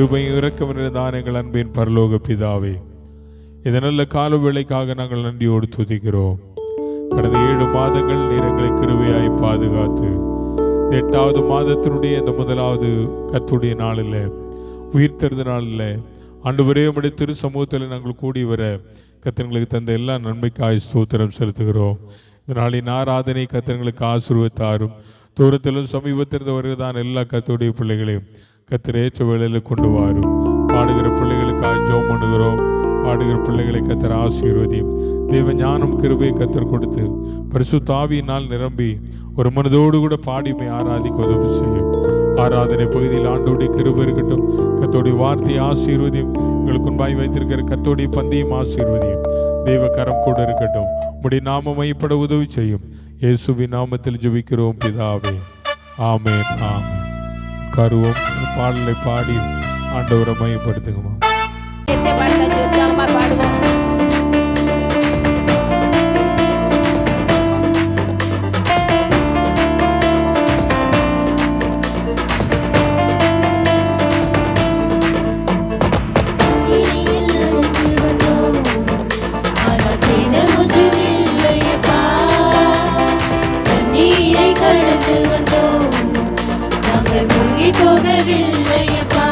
கிருபையும் இரக்கமும் எங்கள் அன்பின் பரலோக பிதாவே, இந்த நல்ல கால வேளைக்காக நாங்கள் நன்றியோடு துதிக்கிறோம். கடந்த 7 மாதங்கள் நீர் எங்களை கிருபையாய் பாதுகாத்து 8வது மாதத்தினுடைய இந்த முதலாவது கர்த்தருடைய நாளில், உயிர்த்தெழுந்த நாளில் ஆண்டவரே உம்முடைய திரு சமூகத்தில் நாங்கள் கூடி வர கர்த்தர்களுக்கு தந்த எல்லா நன்மைக்காய் ஸ்தோத்திரம் செலுத்துகிறோம். இந்த நாளின் ஆராதனை கர்த்தர்களுக்கு ஆசீர்வதித்தாரும். தூரத்திலும் சமீபத்திலிருந்து தான் எல்லா கர்த்தருடைய பிள்ளைகளையும் கர்த்தர் ஏற்ற வேளையில் கொண்டு வாரும். பாடுகிற பிள்ளைகளுக்காக ஜெபம் பண்ணுகிறோம். பாடுகிற பிள்ளைகளை கர்த்தர் ஆசீர்வதியும். தேவ ஞானம் கிருபையை கர்த்தர் கொடுத்து பரிசுத்த ஆவியினால் நிரம்பி ஒரு மனதோடு கூட பாடிமை ஆராதிக்க உதவி செய்யும். ஆராதனை பகுதியில் ஆண்டோடைய கிருபை இருக்கட்டும். கர்த்தருடைய வார்த்தையை ஆசீர்வதியும். எங்களுக்கு முன்பாய் வைத்திருக்கிற கர்த்தருடைய பந்தியும் ஆசீர்வதியும். தேவ கரம் கூட இருக்கட்டும். உம்முடைய நாமம் மையப்பட உதவி செய்யும். இயேசுவின் நாமத்தில் ஜெபிக்கிறோம் பிதாவே, ஆமென். ஆமென். கருவோம் பாடலை பாடி ஆண்டவரை மையப்படுத்துங்கம்மா. போகவில்லையப்பா,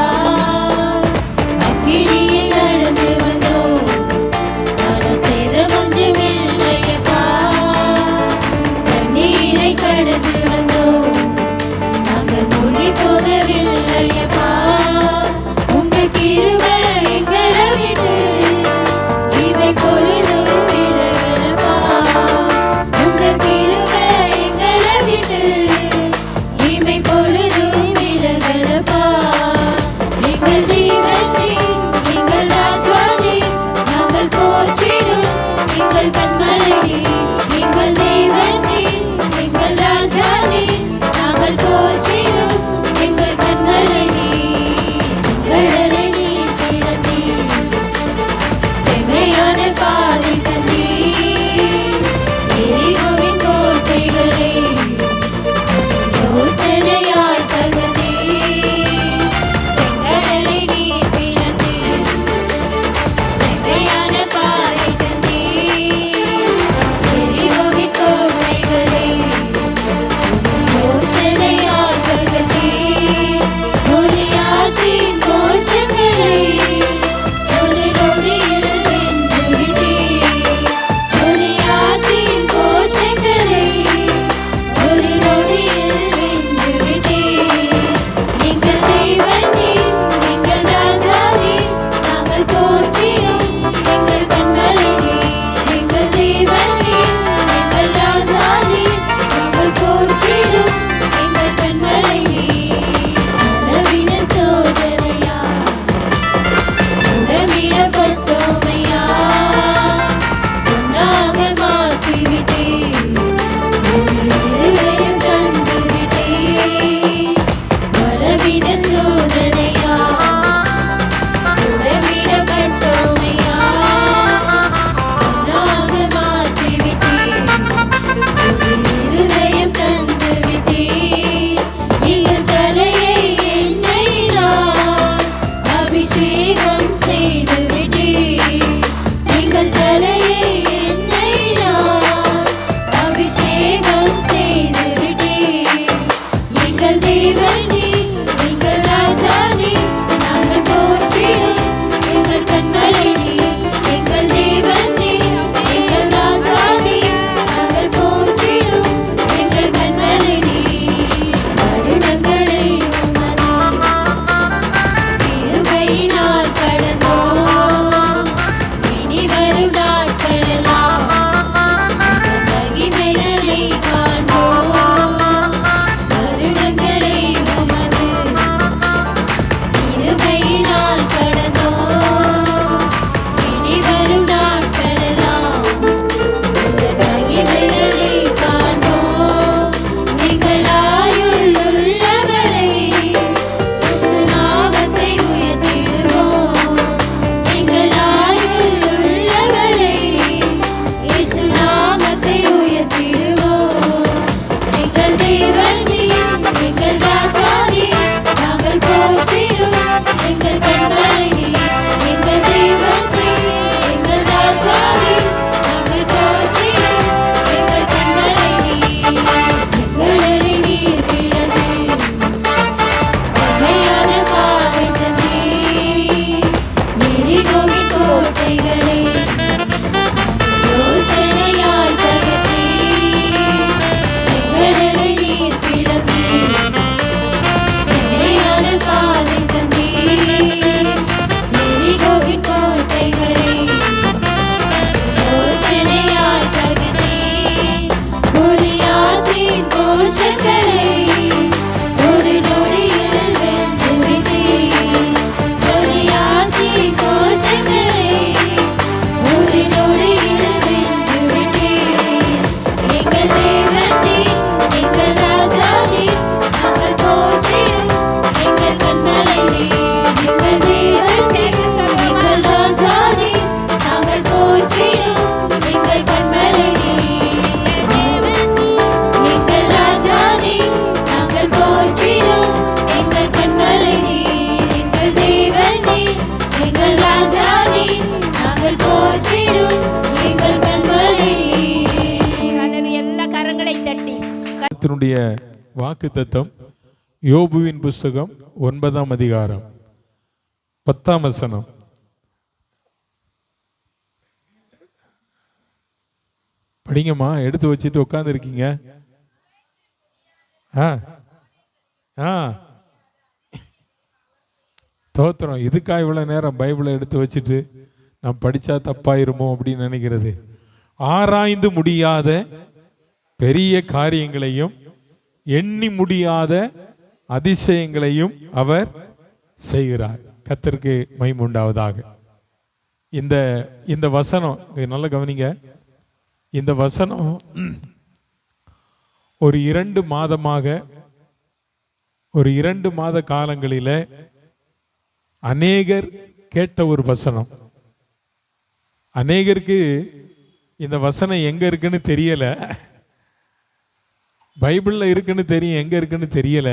வாக்குத்தத்தம் யோபுவின் புஸ்தகம் 9ஆம் அதிகாரம் 10ஆம் வசனம். படிங்கம்மா, எடுத்து வச்சுட்டு உட்கார்ந்து இருக்கீங்க. தோத்திரம். இதுக்கா இவ்வளவு நேரம் பைபிளை எடுத்து வச்சுட்டு நாம் படிச்சா தப்பாயிருமோ அப்படின்னு நினைக்கிறது. ஆராய்ந்து முடியாத பெரிய காரியங்களையும் எண்ணி முடியாத அதிசயங்களையும் அவர் செய்கிறார். கர்த்தருக்கு மகிமை உண்டாவதாக. இந்த வசனம் நல்ல கவனிங்க. இந்த வசனம் ஒரு 2 மாதமாக, ஒரு 2 மாத காலங்களில் அநேகர் கேட்ட ஒரு வசனம். அநேகருக்கு இந்த வசனம் எங்க இருக்குன்னு தெரியல. பைபிள்ல இருக்குன்னு தெரியும், எங்க இருக்குன்னு தெரியல.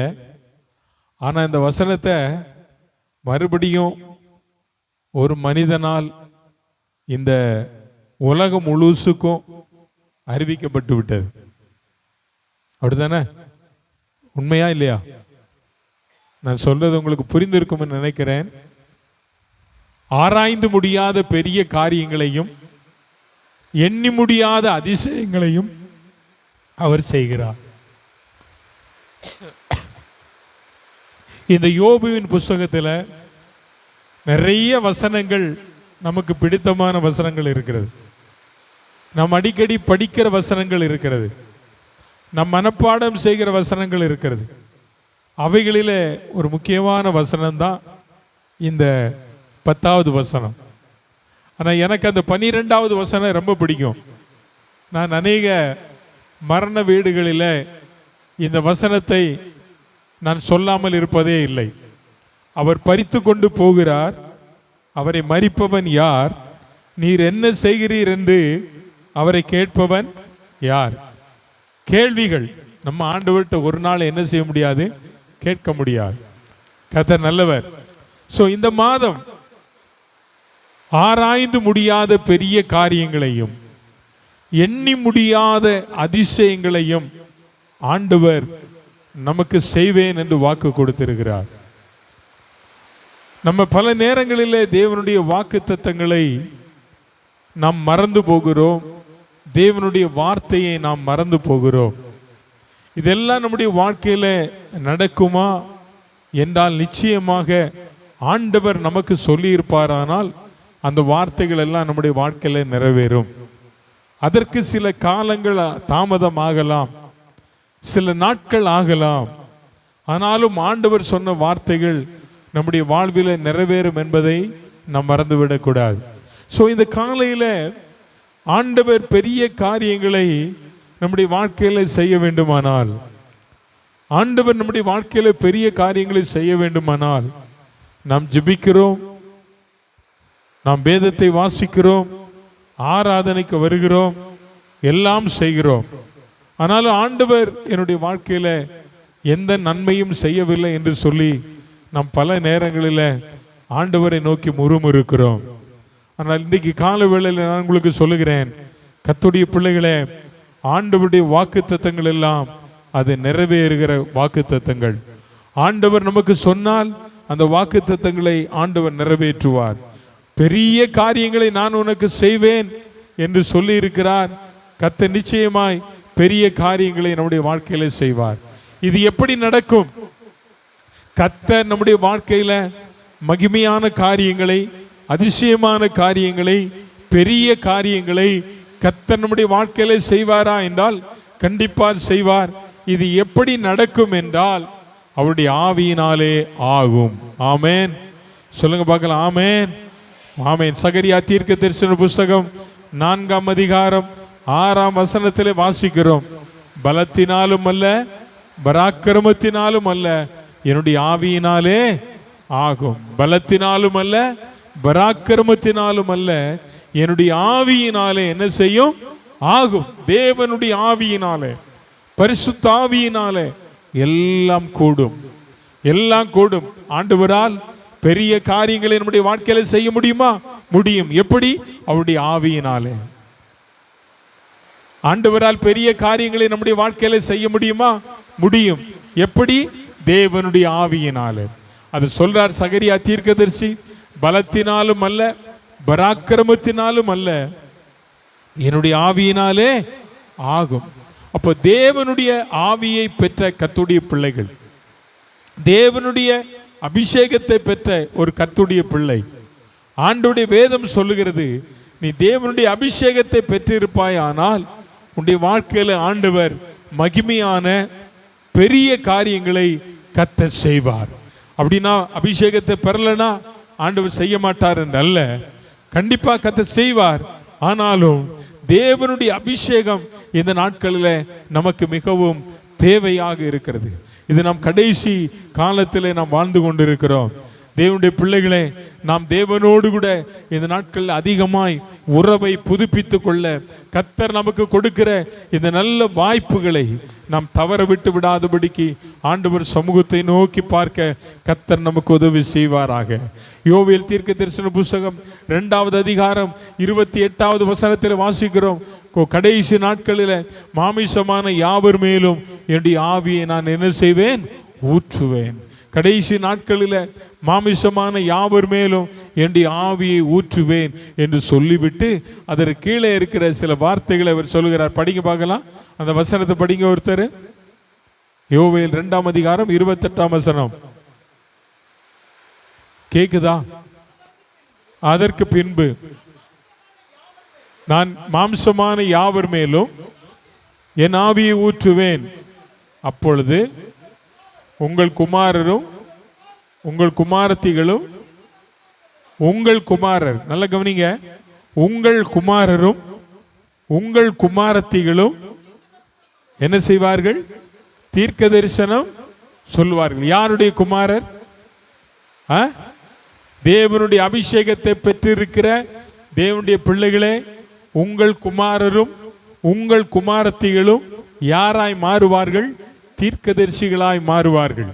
ஆனா இந்த வசனத்தை மறுபடியும் ஒரு மனிதனால் இந்த உலகம் முழுசுக்கும் அறிவிக்கப்பட்டு விட்டது. அப்படித்தானே? உண்மையா இல்லையா? நான் சொல்றது உங்களுக்கு புரிந்திருக்கும் நினைக்கிறேன். ஆராய்ந்து முடியாத பெரிய காரியங்களையும் எண்ணி முடியாத அதிசயங்களையும் அவர் செய்கிறார். இந்த யோபுவின் புஸ்தகத்தில் நிறைய வசனங்கள், நமக்கு பிடித்தமான வசனங்கள் இருக்கிறது. நாம் அடிக்கடி படிக்கிற வசனங்கள் இருக்கிறது. நம் மனப்பாடம் செய்கிற வசனங்கள் இருக்கிறது. அவைகளிலே ஒரு முக்கியமான வசனம் தான் இந்த 10வது வசனம். ஆனால் எனக்கு அந்த 12வது வசனம் ரொம்ப பிடிக்கும். நான் அநேக மரண வீடுகளில் இந்த வசனத்தை நான் சொல்லாமல் இருப்பதே இல்லை. அவர் பறித்து கொண்டு போகிறார், அவரை மரிப்பவன் யார்? நீர் என்ன செய்கிறீர் என்று அவரை கேட்பவன் யார்? கேள்விகள் நம்ம ஆண்டவர்கிட்ட ஒரு நாள் என்ன செய்ய முடியாது, கேட்க முடியாது. கர்த்தர் நல்லவர். ஸோ இந்த மாதம் ஆராய்ந்து முடியாத பெரிய காரியங்களையும் எண்ணி முடியாத அதிசயங்களையும் ஆண்டவர் நமக்கு செய்வேன் என்று வாக்கு கொடுத்திருக்கிறார். நம்ம பல நேரங்களிலே தேவனுடைய வாக்குத்தத்தங்களை நாம் மறந்து போகிறோம். தேவனுடைய வார்த்தையை நாம் மறந்து போகிறோம். இதெல்லாம் நம்முடைய வாழ்க்கையில நடக்குமா என்றால் நிச்சயமாக ஆண்டவர் நமக்கு சொல்லி இருப்பாரானால் அந்த வார்த்தைகள் எல்லாம் நம்முடைய வாழ்க்கையில நிறைவேறும். அதற்கு சில காலங்கள் தாமதமாகலாம், சில நாட்கள் ஆகலாம். ஆனாலும் ஆண்டவர் சொன்ன வார்த்தைகள் நம்முடைய வாழ்வில் நிறைவேறும் என்பதை நாம் மறந்துவிடக்கூடாது. ஸோ இந்த காலையில் ஆண்டவர் பெரிய காரியங்களை நம்முடைய வாழ்க்கையில் செய்ய வேண்டுமானால், ஆண்டவர் நம்முடைய வாழ்க்கையில் பெரிய காரியங்களை செய்ய வேண்டுமானால் நாம் ஜெபிக்கிறோம், நாம் வேதத்தை வாசிக்கிறோம், ஆராதனைக்கு வருகிறோம், எல்லாம் செய்கிறோம். ஆனாலும் ஆண்டவர் என்னுடைய வாழ்க்கையில் எந்த நன்மையும் செய்யவில்லை என்று சொல்லி நாம் பல நேரங்களில் ஆண்டவரை நோக்கி முறுமுறுக்கிறோம். ஆனால் இன்றைக்கு கால வேளையில் நான் உங்களுக்கு சொல்லுகிறேன், கர்த்தருடைய பிள்ளைகளே, ஆண்டவருடைய வாக்குத்தத்தங்கள் எல்லாம் அது நிறைவேறுகிற வாக்குத்தத்தங்கள். ஆண்டவர் நமக்கு சொன்னால் அந்த வாக்குத்தத்தங்களை ஆண்டவர் நிறைவேற்றுவார். பெரிய காரியங்களை நான் உனக்கு செய்வேன் என்று சொல்லி இருக்கிறார். கர்த்தர் நிச்சயமாய் பெரிய காரியங்களை நம்முடைய வாழ்க்கையில செய்வார். இது எப்படி நடக்கும்? கர்த்தர் நம்முடைய வாழ்க்கையில மகிமையான காரியங்களை, அதிசயமான காரியங்களை, பெரிய காரியங்களை கர்த்தர் நம்முடைய வாழ்க்கையில செய்வாரா என்றால் கண்டிப்பாக செய்வார். இது எப்படி நடக்கும் என்றால் அவருடைய ஆவியினாலே ஆகும். ஆமேன். சொல்லுங்க பார்க்கலாம். ஆமேன், ஆமேன். சகரியா தீர்க்க தரிசன புஸ்தகம் 4ஆம் அதிகாரம் 6ஆம் வசனத்திலே வாசிக்கிறோம். பலத்தினாலும் அல்ல, பராக்கிரமத்தினாலும் அல்ல, என்னுடைய ஆவியினாலே ஆகும். பலத்தினாலும் அல்ல, பராக்கிரமத்தினாலும் அல்ல, என்னுடைய ஆவியினாலே என்ன செய்யும்? ஆகும். தேவனுடைய ஆவியினாலே, பரிசுத்த ஆவியினாலே எல்லாம் கூடும், எல்லாம் கூடும். ஆண்டவரால் பெரிய காரியங்களை நம்முடைய வாழ்க்கையில செய்ய முடியுமா? முடியும். எப்படி? அவருடைய ஆவியினாலே. ஆண்டவரால் பெரிய காரியங்களை நம்முடைய வாழ்க்கையில செய்ய முடியுமா? முடியும். எப்படி? தேவனுடைய ஆவியினாலே. அது சொல்றார் சகரியா தீர்க்கதரிசி. பலத்தினாலும் அல்ல, பராக்கிரமத்தினாலும் அல்ல, என்னுடைய ஆவியினாலே ஆகும். அப்போ தேவனுடைய ஆவியை பெற்ற கர்த்தருடைய பிள்ளைகள், தேவனுடைய அபிஷேகத்தை பெற்ற ஒரு கர்த்தருடைய பிள்ளை, ஆண்டவருடைய வேதம் சொல்லுகிறது, நீ தேவனுடைய அபிஷேகத்தை பெற்றிருப்பாய் ஆனால் உன்னுடைய வாழ்க்கையில ஆண்டவர் மகிமையான பெரிய காரியங்களை கர்த்தர் செய்வார். அப்படின்னா அபிஷேகத்தை பெறலனா ஆண்டவர் செய்ய மாட்டார் என்றல்ல, கண்டிப்பா கர்த்தர் செய்வார். ஆனாலும் தேவனுடைய அபிஷேகம் இந்த நாட்களில் நமக்கு மிகவும் தேவையாக இருக்கிறது. இது நாம் கடைசி காலத்தில் நாம் வாழ்ந்து கொண்டிருக்கிறோம். தேவனுடைய பிள்ளைகளே, நாம் தேவனோடு கூட இந்த நாட்களில் அதிகமாய் உறவை புதுப்பித்துக் கொள்ள கர்த்தர் நமக்கு கொடுக்கிற இந்த நல்ல வாய்ப்புகளை நாம் தவற விட்டு விடாதபடிக்கு ஆண்டவர் சமூகத்தை நோக்கி பார்க்க கர்த்தர் நமக்கு உதவி செய்வாராக. யோவேல் தீர்க்க தரிசன புஸ்தகம் 2ஆவது அதிகாரம் 28வது வசனத்தில் வாசிக்கிறோம். கடைசி நாட்களில் மாமிசமான யாவர் மேலும் என்னுடைய ஆவியை நான் என்ன செய்வேன்? ஊற்றுவேன். கடைசி நாட்களில் மாமிசமான யாவர் மேலும் என்னுடைய ஆவியை ஊற்றுவேன் என்று சொல்லிவிட்டு அதற்கு கீழே இருக்கிற சில வார்த்தைகளை அவர் சொல்லுகிறார். படிங்க பார்க்கலாம். அந்த வசனத்தை படிங்க ஒருத்தர். யோவேல் 2ஆம் அதிகாரம் 28ஆம் வசனம் கேக்குதா? அதற்கு பின்பு நான் மாம்சமான யாவர் மேலும் என் ஆவியை ஊற்றுவேன். அப்பொழுது உங்கள் குமாரரும் உங்கள் குமாரத்திகளும், உங்கள் குமாரர், நல்ல கவனிங்க, உங்கள் குமாரரும் உங்கள் குமாரத்திகளும் என்ன செய்வார்கள்? தீர்க்க தரிசனம் சொல்வார்கள். யாருடைய குமாரர்? தேவனுடைய அபிஷேகத்தை பெற்றிருக்கிற தேவனுடைய பிள்ளைகளே, உங்கள் குமாரரும் உங்கள் குமாரத்திகளும் யாராய் மாறுவார்கள்? தீர்க்கதரிசிகளாய் மாறுவார்கள்.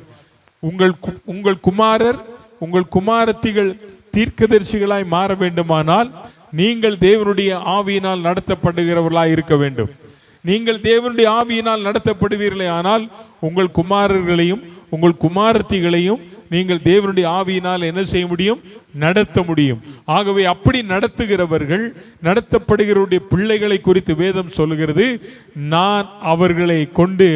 உங்கள் குமாரர் உங்கள் குமாரத்திகள் தீர்க்கதரிசிகளாய் மாற வேண்டுமானால் நீங்கள் தேவனுடைய ஆவியினால் நடத்தப்படுகிறவர்களாய் இருக்க வேண்டும். நீங்கள் தேவனுடைய ஆவியினால் நடத்தப்படுவீர்களே ஆனால் உங்கள் குமாரர்களையும் உங்கள் குமாரத்திகளையும் நீங்கள் தேவனுடைய ஆவியினால் என்ன செய்ய முடியும்? நடத்த முடியும். ஆகவே அப்படி நடத்துகிறவர்கள், நடத்தப்படுகிறவருடைய பிள்ளைகளை குறித்து வேதம் சொல்லுகிறது, நான் அவர்களை கொண்டு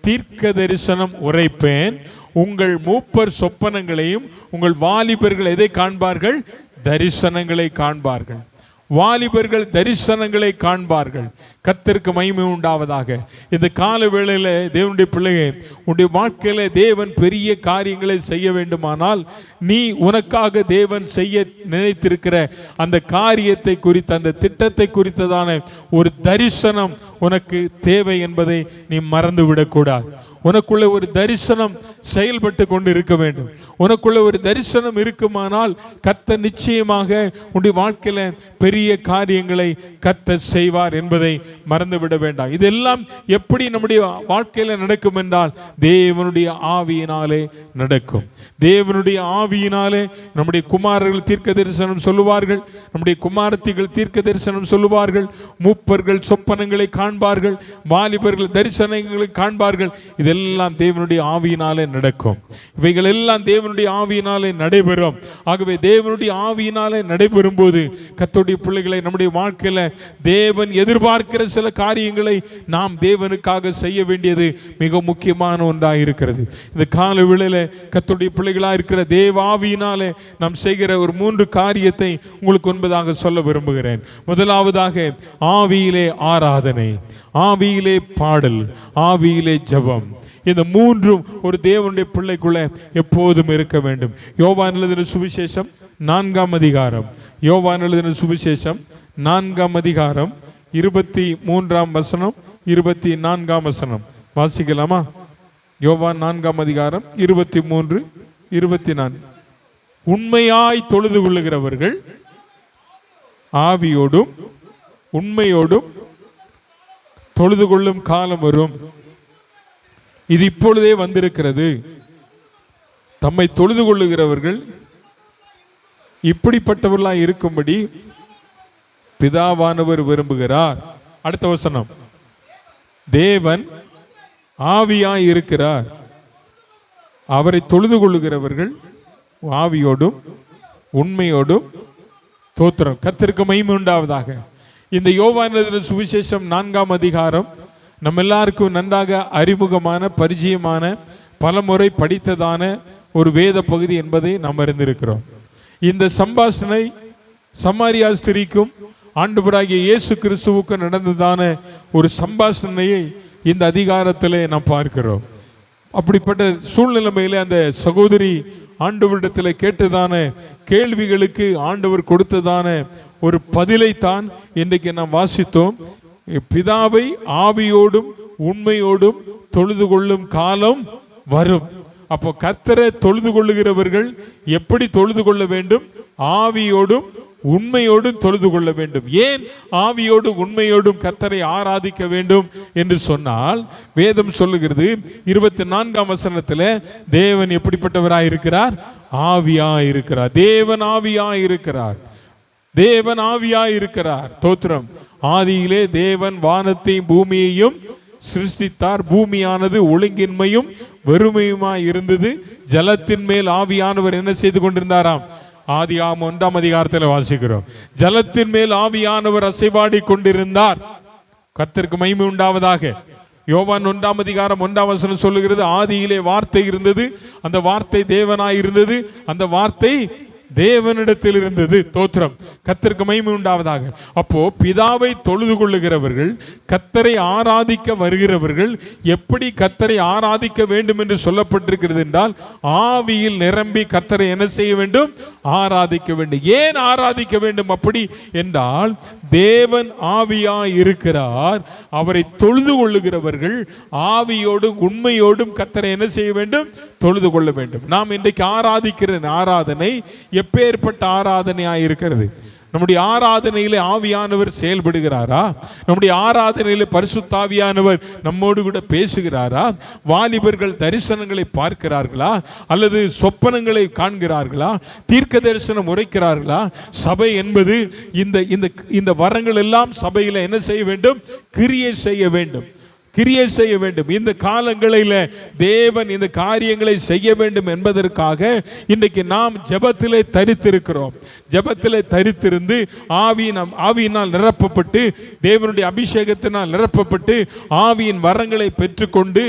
தீர்க்க தரிசனம் உரைப்பேன். உங்கள் மூப்பர் சொப்பனங்களையும் உங்கள் வாலிபர்கள் எதை காண்பார்கள்? தரிசனங்களை காண்பார்கள். வாலிபர்கள் தரிசனங்களை காண்பார்கள். கர்த்தருக்கு மகிமை உண்டாவதாக. இந்த கால வேளையில தேவனுடைய பிள்ளையே, உன்னுடைய வாழ்க்கையில தேவன் பெரிய காரியங்களை செய்ய வேண்டுமானால் நீ உனக்காக தேவன் செய்ய நினைத்திருக்கிற அந்த காரியத்தை குறித்த, அந்த திட்டத்தை குறித்ததான ஒரு தரிசனம் உனக்கு தேவை என்பதை நீ மறந்துவிடக்கூடாது. உனக்குள்ள ஒரு தரிசனம் செயல்பட்டு கொண்டு இருக்க வேண்டும். உனக்குள்ள ஒரு தரிசனம் இருக்குமானால் கர்த்தர் நிச்சயமாக உன்னுடைய வாழ்க்கையில பெரிய காரியங்களை கர்த்தர் செய்வார் என்பதை மறந்துவிட வேண்டாம். இதெல்லாம் எப்படி நம்முடைய வாழ்க்கையில நடக்கும் என்றால் தேவனுடைய ஆவியினாலே நடக்கும். தேவனுடைய ஆவியினாலே நம்முடைய குமாரர்கள் தீர்க்க தரிசனம் சொல்லுவார்கள், நம்முடைய குமாரத்திகள் தீர்க்க தரிசனம் சொல்லுவார்கள், மூப்பர்கள் சொப்பனங்களை காண்பார்கள், வாலிபர்கள் தரிசனங்களை காண்பார்கள். இதெல்லாம் தேவனுடைய ஆவியினாலே நடக்கும். இவைகள் எல்லாம் தேவனுடைய ஆவியினாலே நடைபெறும். ஆகவே தேவனுடைய ஆவியினாலே நடைபெறும் போது கர்த்தருடைய பிள்ளைகளை நம்முடைய வாழ்க்கையில தேவன் எதிர்பார்க்கிற சில காரியங்களை நாம் தேவனுக்காக செய்ய வேண்டியது மிக முக்கியமான ஒன்றாக இருக்கிறது. இந்த கால வேளையில கர்த்தருடைய பிள்ளைகளாக இருக்கிற தேவ ஆவியினாலே நாம் செய்கிற ஒரு 3 காரியத்தை உங்களுக்கு முன்பதாக சொல்ல விரும்புகிறேன். முதலாவதாக ஆவியிலே ஆராதனை, ஆவியிலே பாடல், ஆவியிலே ஜெபம். இந்த 3ம் ஒரு தேவனுடைய பிள்ளைக்குள்ள எப்போதும் இருக்க வேண்டும். யோவான் எழுதின சுவிசேஷம் 4ஆம் அதிகாரம், யோவான் எழுதின சுவிசேஷம் 4ஆம் அதிகாரம் 23ஆம் வசனம் 24ஆம் வசனம் வாசிக்கலாமா? யோவான் 4ஆம் அதிகாரம் 23, 24. உண்மையாய் தொழுது கொள்ளுகிறவர்கள் ஆவியோடும் உண்மையோடும் தொழுது கொள்ளும் காலம் வரும், இது இப்பொழுதே வந்திருக்கிறது. தம்மை தொழுது கொள்ளுகிறவர்கள் இப்படிப்பட்டவர்களாய் இருக்கும்படி பிதாவானவர் விரும்புகிறார். அடுத்த வசனம், தேவன் ஆவியாய் இருக்கிறார், அவரை தொழுது கொள்ளுகிறவர்கள் ஆவியோடும் உண்மையோடும் தோத்திரம். கர்த்தருக்கு மகிமை உண்டாவதாக. இந்த யோவான் எழுதின சுவிசேஷம் 4ஆம் அதிகாரம் நம்ம எல்லாருக்கும் நன்றாக அறிமுகமான, பரிச்சயமான, பலமுறை படித்ததான ஒரு வேத பகுதி என்பதை நாம் அறிந்திருக்கிறோம். இந்த சம்பாஷணை சமாரியா ஸ்திரீக்கும் ஆண்டவராகிய இயேசு கிறிஸ்துவுக்கு நடந்ததான ஒரு சம்பாஷணையை இந்த அதிகாரத்திலே நாம் பார்க்கிறோம். அப்படிப்பட்ட சூழ்நிலைமையிலே அந்த சகோதரி ஆண்டவரிடத்தில் கேட்டதான கேள்விகளுக்கு ஆண்டவர் கொடுத்ததான ஒரு பதிலைத்தான் இன்றைக்கு நாம் வாசித்தோம். பிதாவை ஆவியோடும் உண்மையோடும் தொழுது கொள்ளும் காலம் வரும். அப்போ கர்த்தரை தொழுது கொள்ளுகிறவர்கள் எப்படி தொழுது கொள்ள வேண்டும்? ஆவியோடும் உண்மையோடும் தொழுது கொள்ள வேண்டும். ஏன் ஆவியோடும் உண்மையோடும் கர்த்தரை ஆராதிக்க வேண்டும் என்று சொன்னால், வேதம் சொல்லுகிறது 24ஆம் வசனத்தில் தேவன் எப்படிப்பட்டவராய் இருக்கிறார்? ஆவியாய் இருக்கிறார். தேவன் ஆவியாய் இருக்கிறார். தேவன் ஆவியாய் இருக்கிறார். தோத்திரம். ஆதியிலே தேவன் வானத்தையும் பூமியையும் சிருஷ்டித்தார். பூமியானது ஒழுங்கின்மையும் வெறுமையுமாய் இருந்தது. ஜலத்தின் மேல் ஆவியானவர் என்ன செய்து கொண்டிருந்தாராம்? ஆதியாகமம் 1ஆம் அதிகாரத்தில் வாசிக்கிறோம். ஜலத்தின் மேல் ஆவியானவர் அசைவாடி கொண்டிருந்தார். கர்த்தருக்கு மகிமை உண்டாவதாக. யோவான் 1ஆம் அதிகாரம் 1ஆம் வசனம் சொல்லுகிறது, ஆதியிலே வார்த்தை இருந்தது, அந்த வார்த்தை தேவனாய் இருந்தது, அந்த வார்த்தை தேவனிடத்தில் இருந்தது. தோத்திரம். கர்த்தருக்கு மகிமை உண்டாவதாக. அப்போ பிதாவை தொழுது கொள்ளுகிறவர்கள், கர்த்தரை ஆராதிக்க வருகிறவர்கள் எப்படி கர்த்தரை ஆராதிக்க வேண்டும் என்று சொல்லப்பட்டிருக்கிறது என்றால், ஆவியில் நிரம்பி கர்த்தரை என்ன செய்ய வேண்டும்? ஆராதிக்க வேண்டும். ஏன் ஆராதிக்க வேண்டும் அப்படி என்றால், தேவன் ஆவியாய் இருக்கிறார். அவரை தொழுது கொள்ளுகிறவர்கள் ஆவியோடும் உண்மையோடும் கர்த்தரை என்ன செய்ய வேண்டும்? தொழுது கொள்ள வேண்டும். நாம் இன்றைக்கு ஆராதிக்கிற ஆராதனை எப்பேற்பட்ட ஆராதனையாய் இருக்கிறது? நம்முடைய ஆராதனையிலே ஆவியானவர் செயல்படுகிறாரா? நம்முடைய ஆராதனையிலே பரிசுத்த ஆவியானவர் நம்மோடு கூட பேசுகிறாரா? வாலிபர்கள் தரிசனங்களை பார்க்கிறார்களா? அல்லது சொப்பனங்களை காண்கிறார்களா? தீர்க்க தரிசனம் உரைக்கிறார்களா? சபை என்பது இந்த வரங்கள் எல்லாம் சபையில் என்ன செய்ய வேண்டும்? கிரியை செய்ய வேண்டும், கிரியை செய்ய வேண்டும். இந்த காலங்களில் தேவன் இந்த காரியங்களை செய்ய வேண்டும் என்பதற்காக இன்றைக்கு நாம் ஜெபத்திலே தரித்திருக்கிறோம். ஜெபத்திலே தரித்திருந்து ஆவியினால் நிரப்பப்பட்டு, தேவனுடைய அபிஷேகத்தினால் நிரப்பப்பட்டு, ஆவியின் வரங்களை பெற்றுக்கொண்டு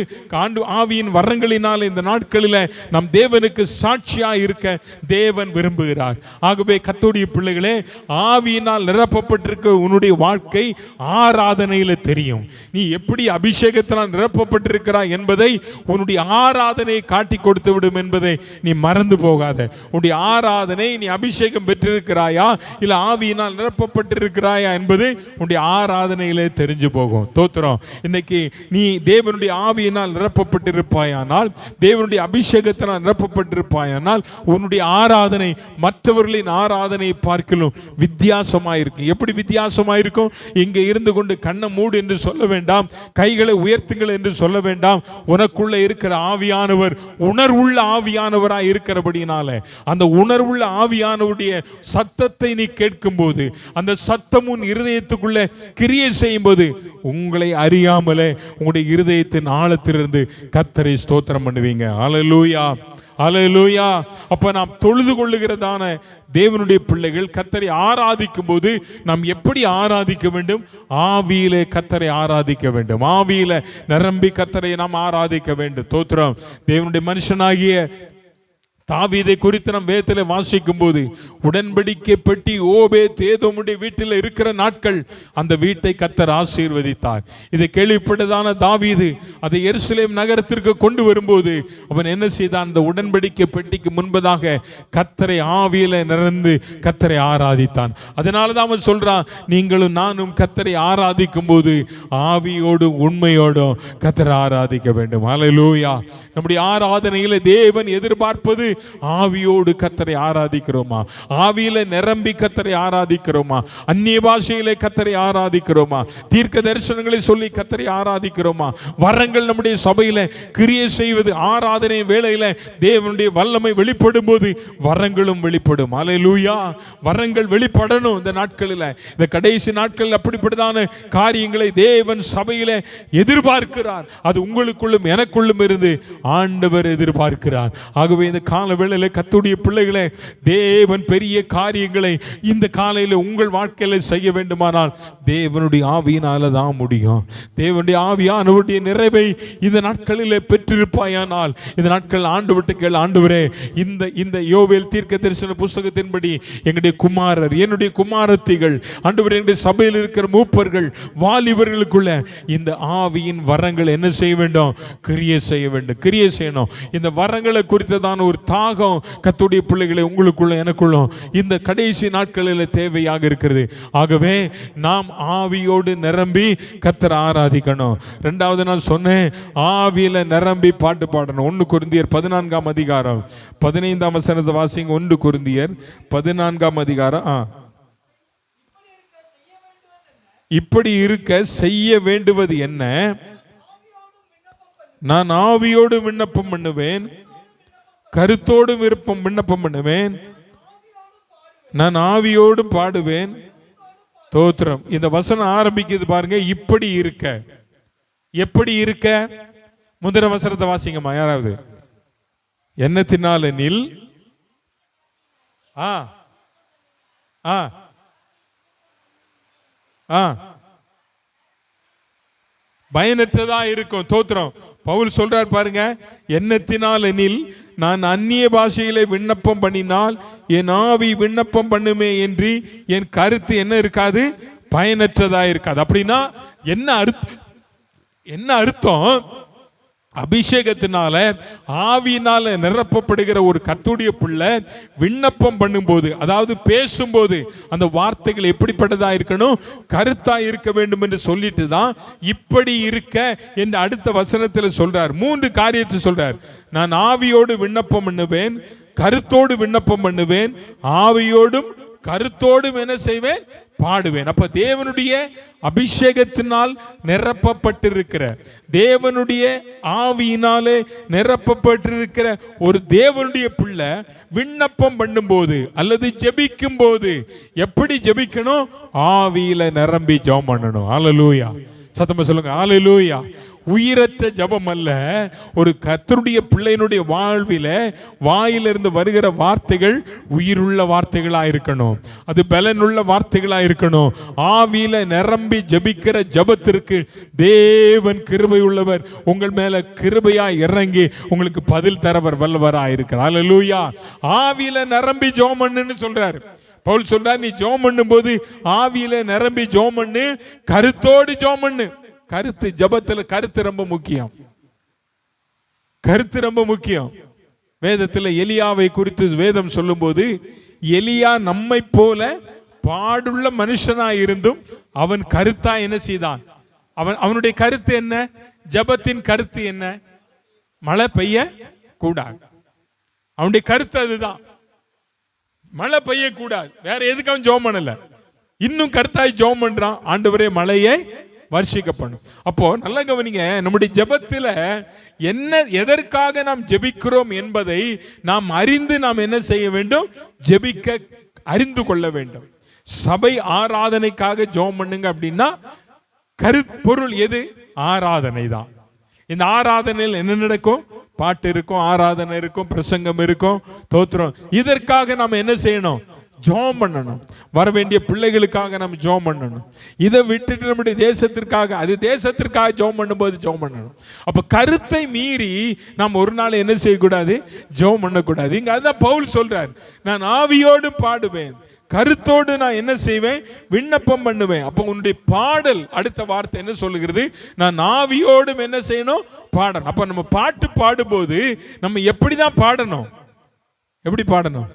ஆவியின் வரங்களினால் இந்த நாட்களில் நம் தேவனுக்கு சாட்சியாக இருக்க தேவன் விரும்புகிறார். ஆகவே கர்த்தருடைய பிள்ளைகளே, ஆவியினால் நிரப்பப்பட்டிருக்க உன்னுடைய வாழ்க்கை ஆராதனையில் தெரியும். நீ எப்படி அபிஷேகத்தினால் நிரப்பப்பட்டிருக்கிறாய் என்பதை உன்னுடைய ஆராதனை காட்டி கொடுத்து விடும் என்பதை நீ மறந்து போகாத. உன்னுடைய ஆராதனை நீ அபிஷேகம் பெற்றிருக்கிறாயா இல்ல ஆவியினால் நிரப்பப்பட்டிருக்கிறாயா என்பது உன்னுடைய ஆராதனையிலே தெரிஞ்சு போகும். தோத்திரம். இன்னைக்கு நீ தேவனுடைய ஆவியினால் நிரப்பப்பட்டிருப்பாயானால், தேவனுடைய அபிஷேகத்தினால் நிரப்பப்பட்டிருப்பாயானால் உன்னுடைய ஆராதனை மற்றவர்களின் ஆராதனையை பார்க்கலும் வித்தியாசமாயிருக்கும். எப்படி வித்தியாசமாயிருக்கும்? இங்க இருந்து கொண்டு கண்ணை மூடு என்று சொல்ல வேண்டாம், கைகளை உயர்த்துங்கள் என்று சொல்ல வேண்டாம். உனக்குள்ள இருக்கிற ஆவியானவர் உணர்வுள்ள ஆவியானவராய் இருக்கிறபடினால அந்த உணர்வுள்ள ஆவியானவருடைய சத்தத்தை நீ கேட்கும் போது, அந்த சத்தம் உன் இருதயத்துக்குள்ள கிரியை செய்யும் போது, உங்களை அறியாமலே உங்களுடைய இருதயத்தின் ஆழத்திலிருந்து கர்த்தரை ஸ்தோத்திரம் பண்ணுவீங்க. அல்லேலூயா, அல்லேலூயா. அப்ப நாம் தொழுது கொள்ளுகிறதான தேவனுடைய பிள்ளைகள் கர்த்தரை ஆராதிக்கும் போது நாம் எப்படி ஆராதிக்க வேண்டும்? ஆவியிலே கர்த்தரை ஆராதிக்க வேண்டும். ஆவியில நிரம்பி கர்த்தரை நாம் ஆராதிக்க வேண்டும். தோத்திரம். தேவனுடைய மனுஷனாகிய தாவீதை குறித்து நாம் வேதத்திலே வாசிக்கும் போது, உடன்படிக்கை பெட்டி ஓபேத் ஏதோமுடைய வீட்டில் இருக்கிற நாட்கள் அந்த வீட்டை கர்த்தர் ஆசீர்வதித்தார். இதை கேள்விப்பட்டதான தாவீது அதை எருசலேம் நகரத்திற்கு கொண்டு வரும்போது அவன் என்ன செய்தான்? அந்த உடன்படிக்கை பெட்டிக்கு முன்பதாக கர்த்தரை ஆவியில நிறந்து கர்த்தரை ஆராதித்தான். அதனாலதான் அவன் சொல்றான், நீங்களும் நானும் கர்த்தரை ஆராதிக்கும் போது ஆவியோடும் உண்மையோடும் கர்த்தரை ஆராதிக்க வேண்டும். அல்லேலூயா. நம்முடைய ஆராதனையில தேவன் எதிர்பார்ப்பது ஆவியோடு கர்த்தரை ஆராதிக்கிறோமா? ஆவியில நிரம்பி கர்த்தரை ஆராதிக்கிறோமா? அந்நிய பாஷையிலே கர்த்தரை ஆராதிக்கிறோமா? தீர்க்க தரிசனங்களை சொல்லி கர்த்தரை ஆராதிக்கிறோமா? வரங்கள் நம்முடைய சபையில கிரியை செய்வது, ஆராதனை வேளையில தேவனுடைய வல்லமை வெளிப்படும் போது வரங்களும் வெளிப்படும். அல்லேலூயா. வரங்கள் வெளிப்படணும். இந்த நாட்களில், இந்த கடைசி நாட்களில் அப்படிப்பட்டதான காரியங்களை தேவன் சபையில எதிர்பார்க்கிறார். அது உங்களுக்குள்ளும் எனக்குள்ளும் இருந்து ஆண்டவர் எதிர்பார்க்கிறார். ஆகவே இந்த கால வேளையில கர்த்தருடைய பிள்ளைகளே, தேவன் பெரிய காரியங்களை இந்த காலையில உங்கள் வாழ்க்கையில செய்ய வேண்டுமானால் தேவனுடைய ஆவியினால தான் முடியும். தேவனுடைய ஆவியானவருடைய நிறைவை இந்த நாட்களில் பெற்றிருப்பாயானால், இந்த நாட்கள் ஆண்டு விட்டு கேள், ஆண்டவரே இந்த யோவேல் தீர்க்க தரிசன புஸ்தகத்தின்படி எங்களுடைய குமாரர், என்னுடைய குமாரத்திகள், ஆண்டவரே என்னுடைய சபையில் இருக்கிற மூப்பர்கள், வாலிபர்களுக்குள்ள இந்த ஆவியின் வரங்கள் என்ன செய்ய வேண்டும்? கிரியை செய்ய வேண்டும், கிரியை செய்யணும். இந்த வரங்களை குறித்ததான ஒரு தாகம் கர்த்தருடைய பிள்ளைகளை உங்களுக்குள்ள எனக்குள்ளும் இந்த கடைசி நாட்களில் தேவையாக இருக்கிறது. ஆகவே நாம் ஆவியோடு நிரம்பி கர்த்தரை ஆராதிக்கணும். இரண்டாவது நாள் சொன்னேன், ஆவியில நிரம்பி பாட்டு பாடணும். 1 கொரிந்தியர் 14ஆம் அதிகாரம் 15ஆம் வசனத்தை வாசிங்க. 1 கொரிந்தியர் 14ஆம் அதிகாரம். இப்படி இருக்க செய்ய வேண்டுவது என்ன? நான் ஆவியோடு விண்ணப்பம் பண்ணுவேன், கருத்தோடு விண்ணப்பம் பண்ணுவேன், நான் ஆவியோடு பாடுவேன். தோத்திரம். இந்த வசனம் ஆரம்பிக்குது பாருங்க, இப்படி இருக்க. எப்படி இருக்க? முதல் வசனத்தை வாசிங்கம்மா யாராவது. எண்ணத்தினாலெனில் பயனற்றதா இருக்கும். தோத்திரம். பவுல் சொல்றார் பாருங்க, எண்ணத்தினால் எனில் நான் அந்நிய பாஷையிலே விண்ணப்பம் பண்ணினால் என் ஆவி விண்ணப்பம் பண்ணுமே என்று என் கருத்து என்ன இருக்காது? பயனற்றதா இருக்காது. அப்படின்னா என்ன அர்த்தம்? அபிஷேகத்தினால ஆவியினால நிரப்பப்படுகிற ஒரு கர்த்தருடைய பிள்ளை விண்ணப்பம் பண்ணும்போது, அதாவது பேசும்போது, அந்த வார்த்தைகள் எப்படிப்பட்டதா இருக்கணும்? கருத்தா இருக்க வேண்டும் என்று சொல்லிட்டு தான் இப்படி இருக்க என்று அடுத்த வசனத்தில் சொல்றார். 3 காரியத்தை சொல்றார். நான் ஆவியோடு விண்ணப்பம் பண்ணுவேன், கருத்தோடு விண்ணப்பம் பண்ணுவேன், ஆவியோடும் கருத்தோடும் என்ன செய்வேன்? பாடுவேன். அப்ப தேவனுடைய அபிஷேகத்தினால் நிரப்பப்பட்டிருக்கிற, தேவனுடைய ஆவியினாலே நிரப்பப்பட்டிருக்கிற ஒரு தேவனுடைய பிள்ளை விண்ணப்பம் பண்ணும்போது அல்லது ஜெபிக்கும் போது எப்படி ஜெபிக்கணும்? ஆவியில நிரம்பி ஜெபம் பண்ணணும். அல்லேலூயா. சத்தமா சொல்லுங்க, அல்லேலூயா. உயிரற்ற ஜபம் அல்ல. ஒரு கர்த்தருடைய பிள்ளையினுடைய வாழ்வில வாயிலிருந்து வருகிற வார்த்தைகள் உயிருள்ள வார்த்தைகளா இருக்கணும், அது பலனுள்ள வார்த்தைகளா இருக்கணும். ஆவியில நிரம்பி ஜபிக்கிற ஜபத்திற்கு தேவன் கிருபை உள்ளவர், உங்கள் மேல கிருபையா இறங்கி உங்களுக்கு பதில் தரவர் வல்லவரா இருக்கிறார். அல்லேலூயா. ஆவியில நிரம்பி ஜெபம் பண்ணுன்னு சொல்றாரு பவுல். சொல்றார், நீ ஜெபம் பண்ணும் போது ஆவியில நிரம்பி ஜெபம் பண்ணு, கருத்தோடு ஜெபம் பண்ணு. கருத்து, ஜெபத்துல கருத்து ரொம்ப முக்கியம். கருத்து ரொம்ப முக்கியம். வேதத்தில் எலியாவை குறித்து வேதம் சொல்லும்போது, எலியா நம்மை போல பாடுள்ள மனுஷனாய் இருந்தும் அவன் கருத்தா என்ன செய்தான்? அவனுடைய கருத்து என்ன? ஜெபத்தின் கருத்து என்ன? மழை பெய்ய கூடாது. அவனுடைய கருத்து அதுதான், மழை பெய்ய கூடாது. வேற எதுக்கு அவன் ஜெபம் பண்ணல, இன்னும் கருத்தாய் ஜெபம் பண்றான், ஆண்டவரே மழையை வர்ஷிக்க பண்ணும். அப்போ நல்ல கவனிங்க, நம்முடைய ஜெபத்தில் என்ன, எதற்காக நாம் ஜெபிக்கிறோம் என்பதை நாம் அறிந்து நாம் என்ன செய்ய வேண்டும்? ஜெபிக்க அறிந்து கொள்ள வேண்டும். சபை ஆராதனைக்காக ஜெபம் பண்ணுங்க அப்படின்னா கருப்பொருள் எது? ஆராதனை தான். இந்த ஆராதனையில் என்ன நடக்கும்? பாட்டு இருக்கும், ஆராதனை இருக்கும், பிரசங்கம் இருக்கும், தோத்திரம். இதற்காக நாம் என்ன செய்யணும்? ஜெபம் பண்ணணும். வர வேண்டிய பிள்ளைகளுக்காக நம்ம ஜெபம் பண்ணணும். இதை விட்டுட்டு நம்முடைய தேசத்திற்காக, அது தேசத்திற்காக ஜெபம் பண்ணும்போது ஜெபம் பண்ணணும். அப்ப கருத்தை மீறி நாம் ஒரு நாள் என்ன செய்யக்கூடாது? ஜெபம் பண்ணக்கூடாது. இங்க அதுதான் பவுல் சொல்றார், நான் ஆவியோடு பாடுவேன், கருத்தோடு நான் என்ன செய்வேன்? விண்ணப்பம் பண்ணுவேன். அப்போ உன்னுடைய பாடல், அடுத்த வார்த்தை என்ன சொல்லுகிறது? நான் ஆவியோடும் என்ன செய்யணும்? பாடணும். அப்ப நம்ம பாட்டு பாடும்போது நம்ம எப்படிதான் பாடணும்? எப்படி பாடணும்?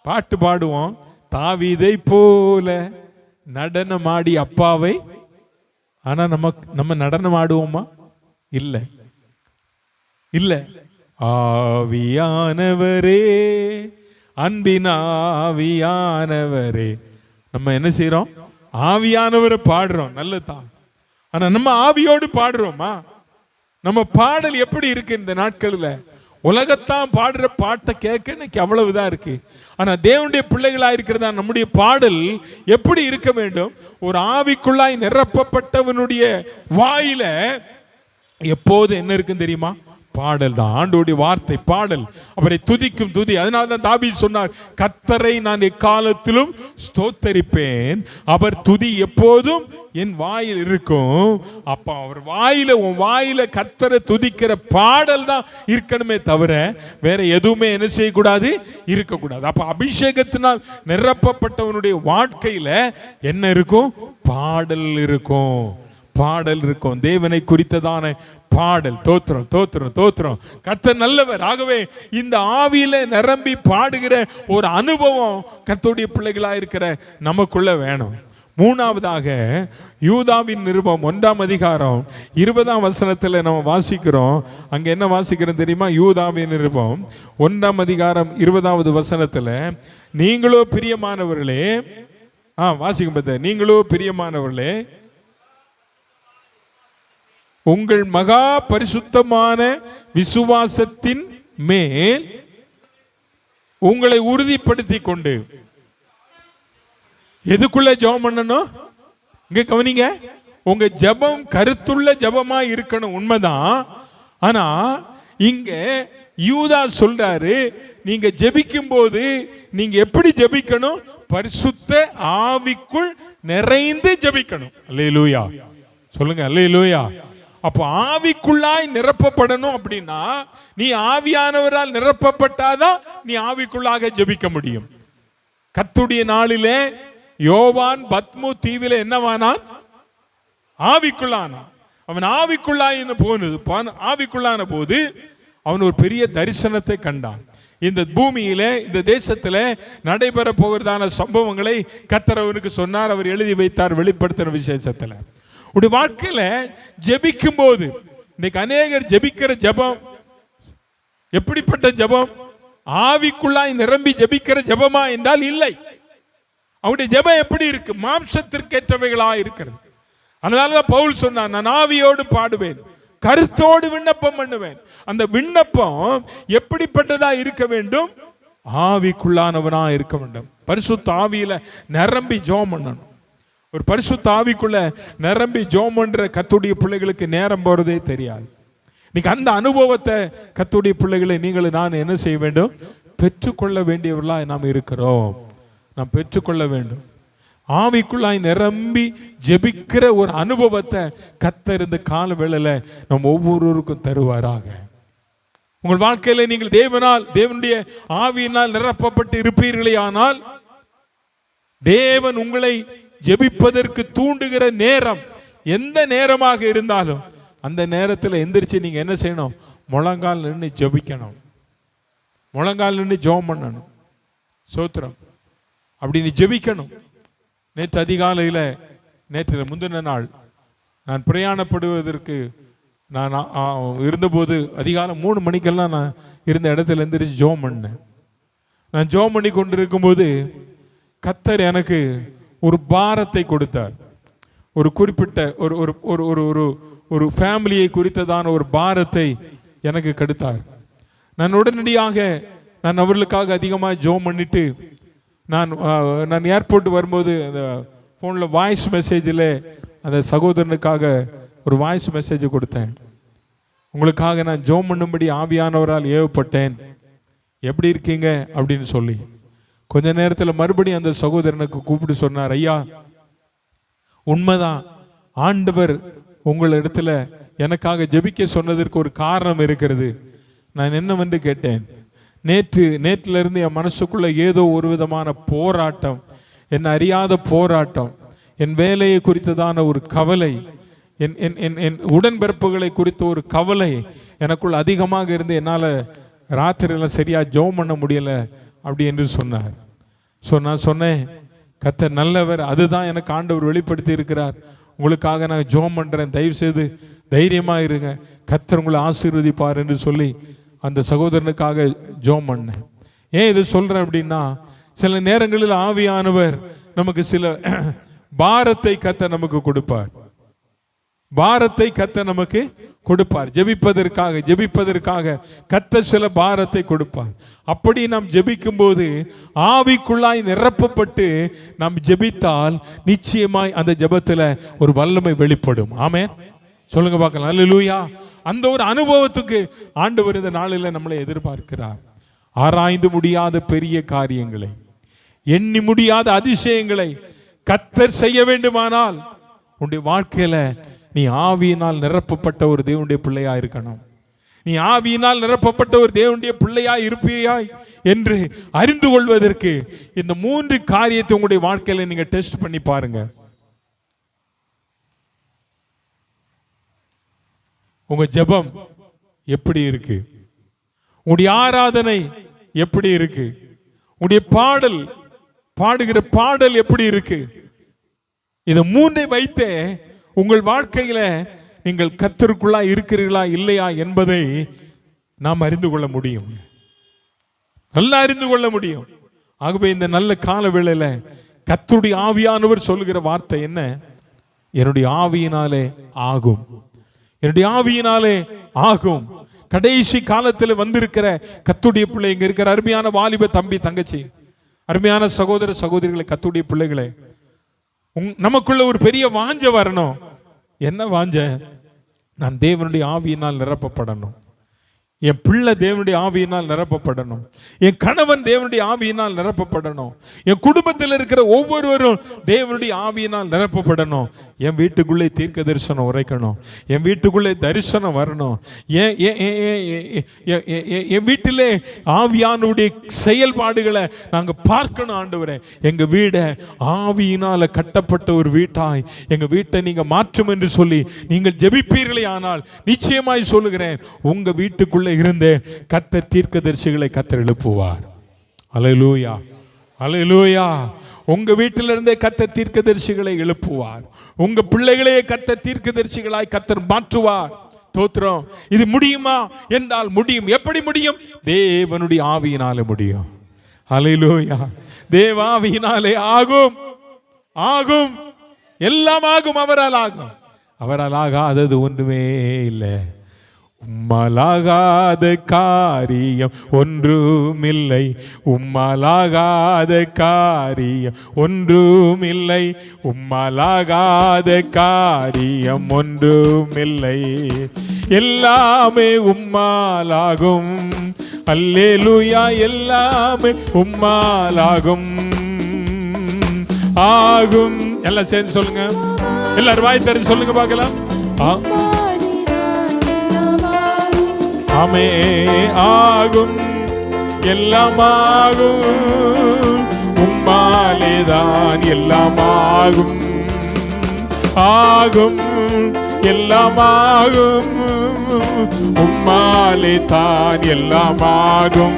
பாட்டு பாடுவோம், தாவீதை போல நடனமாடி அப்பாவை. ஆனா நம்ம நடனம் ஆடுவோமா? இல்ல இல்ல. ஆவியானவரே, அன்பின் ஆவியானவரே, நம்ம என்ன செய்யறோம்? ஆவியானவரை பாடுறோம், நல்லதான். ஆனா நம்ம ஆவியோடு பாடுறோமா? நம்ம பாடல் எப்படி இருக்கு இந்த நாட்களில்? உலகத்தான் பாடுற பாட்டை கேட்க இன்னைக்கு அவ்வளவுதான் இருக்கு. ஆனா தேவனுடைய பிள்ளைகளா இருக்கிறதா நம்முடைய பாடல் எப்படி இருக்க வேண்டும்? ஒரு ஆவிக்குள்ளாய் நிரப்பப்பட்டவனுடைய வாயில எப்போது என்ன இருக்குன்னு தெரியுமா? பாடல் தான். ஆண்டவருடைய வார்த்தை பாடல், அவரை துதிக்கும் துதி. அதனால தான் தாவீது சொன்னார், கர்த்தரை நான் எக்காலத்திலும் ஸ்தோத்தரிப்பேன், அவர் துதி எப்போதும் என் வாயில் இருக்கும். அப்ப அவர் வாயில, உன் வாயில கர்த்தரை துதிக்கிற பாடல் தான் இருக்கணுமே தவிர வேற எதுவுமே என்ன செய்யக்கூடாது? இருக்கக்கூடாது. அப்ப அபிஷேகத்தினால் நிரப்பப்பட்டவனுடைய வாழ்க்கையில என்ன இருக்கும்? பாடல் இருக்கும், பாடல் இருக்கும். தேவனை குறித்ததான பாடல். தோத்திரம் தோத்திரம் தோத்திரம். கர்த்தர் நல்லவர். ஆகவே இந்த ஆவியில நிரம்பி பாடுகிற ஒரு அனுபவம் கர்த்தருடைய பிள்ளைகளா இருக்கிற நமக்குள்ள வேணும். மூணாவதாக யூதாவின் நிருபம் 1ஆம் அதிகாரம் 20ஆம் வசனத்துல நம்ம வாசிக்கிறோம். அங்க என்ன வாசிக்கிறோம் தெரியுமா? யூதாவின் நிருபம் 1ஆம் அதிகாரம் 20வது வசனத்துல, நீங்களோ பிரியமானவர்களே, வாசிக்கும் பார்த்த, நீங்களோ பிரியமானவர்களே, உங்கள் மகா பரிசுத்தமான விசுவாசத்தின் மேல் உங்களை உறுதிப்படுத்தி கொண்டு. எதுக்குள்ள ஜெபம் பண்ணணும்? இங்க கவனிங்க, உங்க ஜெபம் கருத்துள்ள ஜெபமா இருக்கணும், உண்மைதான். ஆனா இங்க யூதா சொல்றாரு, நீங்க ஜெபிக்கும் போது நீங்க எப்படி ஜெபிக்கணும்? பரிசுத்த ஆவிக்குள் நிறைந்து ஜெபிக்கணும். அல்லேலூயா சொல்லுங்க, அல்லேலூயா. அப்போ ஆவிக்குள்ளாய் நிரப்பப்படணும் அப்படின்னா நீ ஆவியானவரால் நிரப்பப்பட்டாதான் நீ ஆவிக்குள்ளாக ஜெபிக்க முடியும். கர்த்தருடைய நாளிலே யோவான் பத்மு தீவில என்னவானான்? ஆவிக்குள்ளானான். அவன் ஆவிக்குள்ளான போது அவன் ஒரு பெரிய தரிசனத்தை கண்டான். இந்த பூமியில, இந்த தேசத்துல நடைபெற போகிறதான சம்பவங்களை கர்த்தர் அவனுக்கு சொன்னார். அவர் எழுதி வைத்தார் வெளிப்படுத்தின விசேஷத்துல. உடைய வாழ்க்கையில ஜெபிக்கும் போது, இன்னைக்கு அநேகர் ஜெபிக்கிற ஜெபம் எப்படிப்பட்ட ஜெபம்? ஆவிக்குள்ளாய் நிரம்பி ஜெபிக்கிற ஜெபமா என்றால் இல்லை. அவருடைய ஜெபம் எப்படி இருக்கு? மாம்சத்திற்கேற்றவைகளா இருக்கிறது. அதனாலதான் பவுல் சொன்னான், நான் ஆவியோடு பாடுவேன், கருத்தோடு விண்ணப்பம் பண்ணுவேன். அந்த விண்ணப்பம் எப்படிப்பட்டதா இருக்க வேண்டும்? ஆவிக்குள்ளானவனா இருக்க வேண்டும். பரிசுத்த ஆவியில நிரம்பி ஜெபம் பண்ணணும். ஒரு பரிசுத்த ஆவிக்குள்ள நிரம்பி ஜெபம் பண்ற கர்த்தருடைய பிள்ளைகளுக்கு நேரம் போறதே தெரியாது. இன்னைக்கு அந்த அனுபவத்தை கர்த்தருடைய பிள்ளைகளை நீங்கள் நான் என்ன செய்ய வேண்டும்? பெற்றுக்கொள்ள வேண்டியவர்களாக நாம் இருக்கிறோம். நாம் பெற்றுக்கொள்ள வேண்டும். ஆவிக்குள்ளாய் நிரம்பி ஜெபிக்கிற ஒரு அனுபவத்தை கர்த்தர் இந்த கால வேளையில நம் ஒவ்வொருவருக்கும் தருவாராக. உங்கள் வாழ்க்கையில நீங்கள் தேவனுடைய ஆவியினால் நிரப்பப்பட்டு இருப்பீர்களே, ஆனால் தேவன் உங்களை ஜெபிப்பதற்கு தூண்டுகிற நேரம், எந்த நேரமாக இருந்தாலும் அந்த நேரத்தில் எந்திரிச்சு நீங்க என்ன செய்யணும்? முழங்கால் நின்று ஜெபிக்கணும், முழங்கால் நின்று ஜெபம் பண்ணணும். சோத்திரம். அப்படி நீ ஜெபிக்கணும். நேற்று அதிகாலையில், நேற்று முந்தின நாள் நான் பிரயாணப்படுவதற்கு நான் இருந்தபோது அதிகாலை 3 மணிக்கெல்லாம் நான் இருந்த இடத்துல எந்திரிச்சு ஜெபம் பண்ணேன். நான் ஜெபம் பண்ணி கொண்டிருக்கும்போது கர்த்தர் எனக்கு ஒரு பாரத்தை கொடுத்தார். ஒரு குறிப்பிட்ட ஒரு ஒரு ஒரு ஒரு ஒரு ஃபேமிலியை குறித்ததான ஒரு பாரத்தை எனக்கு கொடுத்தார். நான் உடனடியாக நான் அவர்களுக்காக அதிகமாக ஜெபம் பண்ணிட்டு நான் ஏர்போர்ட் வரும்போது அந்த ஃபோனில் வாய்ஸ் மெசேஜில் அந்த சகோதரனுக்காக ஒரு வாய்ஸ் மெசேஜ் கொடுத்தேன். உங்களுக்காக நான் ஜெபம் பண்ணும்படி ஆவியானவரால் ஏவப்பட்டேன், எப்படி இருக்கீங்க அப்படின்னு சொல்லி. கொஞ்ச நேரத்தில் மறுபடியும் அந்த சகோதரனுக்கு கூப்பிட்டு சொன்னார், ஐயா உண்மைதான், ஆண்டவர் உங்களிடத்துல எனக்காக ஜெபிக்க சொன்னதற்கு ஒரு காரணம் இருக்கிறது. நான் என்னவென்று கேட்டேன். நேற்றில இருந்து என் மனசுக்குள்ள ஏதோ ஒரு விதமான போராட்டம், என் அறியாத போராட்டம், என் வேலையை குறித்ததான ஒரு கவலை, என் உடன்பிறப்புகளை குறித்த ஒரு கவலை எனக்குள் அதிகமாக இருந்து என்னால் ராத்திரியில் சரியாக ஜெபம் பண்ண முடியலை அப்படி என்று சொன்னார். நான் சொன்னேன், கர்த்தர் நல்லவர், அதுதான் எனக்கு ஆண்டவர் வெளிப்படுத்தி இருக்கிறார். உங்களுக்காக நான் ஜெபம் பண்ணுறேன், தயவு செய்து தைரியமாக இருங்க, கர்த்தர் உங்களை ஆசீர்வதிப்பார் என்று சொல்லி அந்த சகோதரனுக்காக ஜெபம் பண்ணேன். ஏன் இது சொல்கிறேன் அப்படின்னா, சில நேரங்களில் ஆவியானவர் நமக்கு சில பாரத்தை கர்த்தர் நமக்கு கொடுப்பார், பாரத்தை கர்த்தர் நமக்கு கொடுப்பார். ஜெபிப்பதற்காக கர்த்தர் சில பாரத்தை கொடுப்பார். அப்படி நாம் ஜெபிக்கும் போது ஆவிக்குள்ளாய் நிரப்பப்பட்டு நாம் ஜெபித்தால் நிச்சயமாய் அந்த ஜெபத்தில் ஒரு வல்லமை வெளிப்படும். ஆமென், சொல்லுங்க பார்க்கலாம். அல்லேலூயா. அந்த ஒரு அனுபவத்துக்கு ஆண்டவர் இந்த நாளில் நம்மளை எதிர்பார்க்கிறார். ஆராய்ந்து முடியாத பெரிய காரியங்களை, எண்ணி முடியாத அதிசயங்களை கர்த்தர் செய்ய வேண்டுமானால் உன்னுடைய வாழ்க்கையில நீ ஆவியினால் நிரப்பப்பட்ட ஒரு தேவனுடைய பிள்ளையா இருக்கணும். நீ ஆவியினால் நிரப்பப்பட்ட ஒரு தேவனுடைய பிள்ளையா இருப்பியாய் என்று அறிந்து கொள்வதற்கு இந்த 3 காரியத்தை உங்களுடைய வாழ்க்கையில நீங்க டெஸ்ட் பண்ணி பாருங்க. உங்க ஜெபம் எப்படி இருக்கு? உங்களுடைய ஆராதனை எப்படி இருக்கு? உங்களுடைய பாடுகிற பாடல் எப்படி இருக்கு? இதை 3 வைத்தே உங்கள் வாழ்க்கையில நீங்கள் கர்த்தருக்குள்ளா இருக்கிறீர்களா இல்லையா என்பதை நாம் அறிந்து கொள்ள முடியும், நல்லா அறிந்து கொள்ள முடியும். ஆகவே இந்த நல்ல கால வேளையில கர்த்தருடைய ஆவியானவர் சொல்லுகிற வார்த்தை என்ன? என்னுடைய ஆவியினாலே ஆகும், என்னுடைய ஆவியினாலே ஆகும். கடைசி காலத்தில் வந்திருக்கிற கர்த்தருடைய பிள்ளை, இங்க இருக்கிற அருமையான வாலிப தம்பி தங்கச்சி, அருமையான சகோதர சகோதரிகளை, கர்த்தருடைய பிள்ளைகளை, நமக்குள்ள ஒரு பெரிய வாஞ்சை வரணும். என்ன வாஞ்சை? நான் தேவனுடைய ஆவியினால் நிரப்பப்படணும், என் பிள்ளை தேவனுடைய ஆவியினால் நிரப்பப்படணும், என் கணவன் தேவனுடைய ஆவியினால் நிரப்பப்படணும், என் குடும்பத்தில் இருக்கிற ஒவ்வொருவரும் தேவனுடைய ஆவியினால் நிரப்பப்படணும். என் வீட்டுக்குள்ளே தீர்க்க தரிசனம் உரைக்கணும், என் வீட்டுக்குள்ளே தரிசனம் வரணும், என் வீட்டிலே ஆவியானுடைய செயல்பாடுகளை நாங்கள் பார்க்கணும். ஆண்டவரே, எங்க வீடை ஆவியினால கட்டப்பட்ட ஒரு வீட்டாய் எங்க வீட்டை நீங்க மாற்றும் என்று சொல்லி நீங்கள் ஜெபிப்பீர்களே ஆனால் நிச்சயமாய் சொல்லுகிறேன், உங்க வீட்டுக்குள்ளே இருந்தே கர்த்தர் தீர்க்கதரிசிகளை கர்த்தர் எழுப்புவார். அல்லேலூயா, அல்லேலூயா. உங்க வீட்டிலிருந்தே கர்த்தர் தீர்க்கதரிசிகளை எழுப்புவார். உங்க பிள்ளைகளையே கர்த்தர் தீர்க்கதரிசிகளாய் கர்த்தர் மாற்றுவார். ஸ்தோத்திரம். இது முடியுமா என்றால் முடியும். எப்படி முடியும்? தேவனுடைய ஆவியினாலே முடியும். அல்லேலூயா. தேவ ஆவியினாலே ஆகும், ஆகும், எல்லாம் ஆகும். அவரால் ஆகும். அவரால் ஆகாதது ஒன்றுமே இல்லை. உம்மலாகாத காரியம் ஒன்றுமில்லை, உம்மலாகாத காரியம் ஒன்றுமில்லை, உம்மலாகாத காரியம் ஒன்றுமில்லை, எல்லாமே உம்மாலாகும். அல்லேலூயா. எல்லாமே உம்மாலாகும், ஆகும். எல்லாம் சேர்ந்து சொல்லுங்க, எல்லாரும் வாய் தெரிஞ்சு சொல்லுங்க பார்க்கலாம். ஆமே, ஆகும், எல்லாம் ஆகும், உம்மாலேதான் எல்லாம் ஆகும். ஆகும், எல்லாம் ஆகும். உம்மாலே தான் எல்லாம் ஆகும்.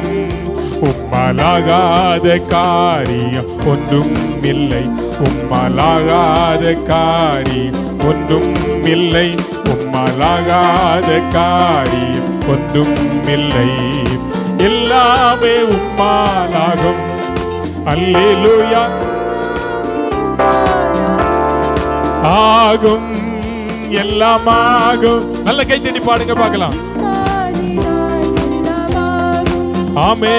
உம்மாலாகாத காரியம் ஒன்றும் இல்லை. உம்மாலாகாத காரியம் ஒன்றும் இல்லை. உம்மாலாகாத காரியம் ஒன்றும் இல்லை. எல்லாமே உம்மாலாகும். அல்லேலூயா. ஆகும், எல்லாம் ஆகும். நல்ல கை தட்டி பாடுங்க பார்க்கலாம். ஆமே,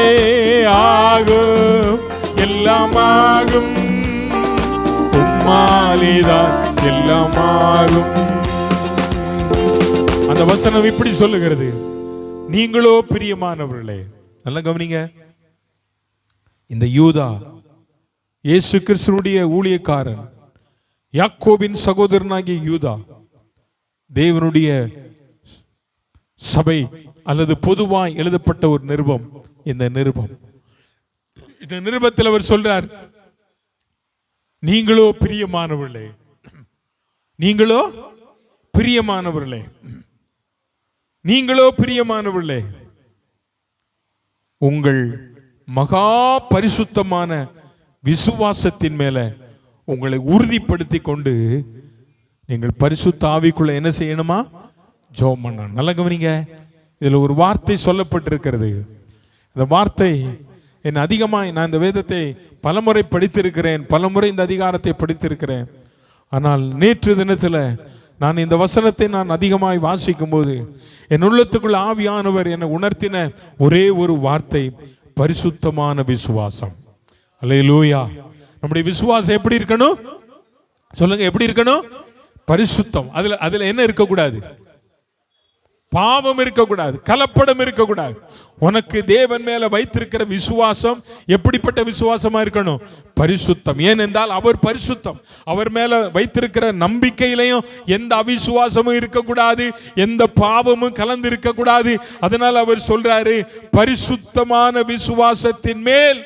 ஆகும், எல்லாம் ஆகும். உம்மாலேதான் எல்லாம் ஆகும். அந்த வசனம் இப்படி சொல்லுகிறது, நீங்களோ பிரியமானவர்களே. நல்லா கவனிங்க. இந்த யூதா இயேசு கிறிஸ்துவுடைய ஊழியக்காரன், யாக்கோபின் சகோதரனாகிய யூதா, தேவனுடைய சபை அல்லது பொதுவாய் எழுதப்பட்ட ஒரு நிருபம். இந்த நிருபத்தில் அவர் சொல்றார், நீங்களோ பிரியமானவர்களே, நீங்களோ பிரியமானவர்களே, நீங்களோ பிரியமானவர்களே, உங்கள் மகா பரிசுத்தமான விசுவாசத்தின் மேல உங்களை உறுதிப்படுத்தி கொண்டு நீங்கள் பரிசுத்த ஆவிக்குள்ள என்ன செய்யணுமா? ஜெபம் பண்ணணும். நல்லா கவனிங்க. இதில் ஒரு வார்த்தை சொல்லப்பட்டிருக்கிறது. இந்த வார்த்தை என் அதிகமாக, நான் இந்த வேதத்தை பலமுறை படித்திருக்கிறேன், பலமுறை இந்த அதிகாரத்தை படித்திருக்கிறேன். ஆனால் நேற்று தினத்தில் நான் இந்த வசனத்தை நான் அதிகமாய் வாசிக்கும் போது என் உள்ளத்துக்குள் ஆவியானவர் என்னை உணர்த்தின ஒரே ஒரு வார்த்தை, பரிசுத்தமான விசுவாசம். அல்லேலூயா. நம்முடைய விசுவாசம் எப்படி இருக்கணும் சொல்லுங்க? எப்படி இருக்கணும்? பரிசுத்தம். அதுல என்ன இருக்கக்கூடாது? பாவம் இருக்கக்கூடாது, கலப்படம் இருக்கக்கூடாது. உனக்கு தேவன் மேல வைத்திருக்கிற விசுவாசம் எப்படிப்பட்ட விசுவாசமா இருக்கணும்? பரிசுத்தம். ஏனென்றால் அவர் பரிசுத்தம். அவர் மேல வைத்திருக்கிற நம்பிக்கையிலையும் எந்த அவிசுவாசமும் இருக்கக்கூடாது, எந்த பாவமும் கலந்து இருக்கக்கூடாது. அதனால் அவர் சொல்றாரு, பரிசுத்தமான விசுவாசத்தின் மேல்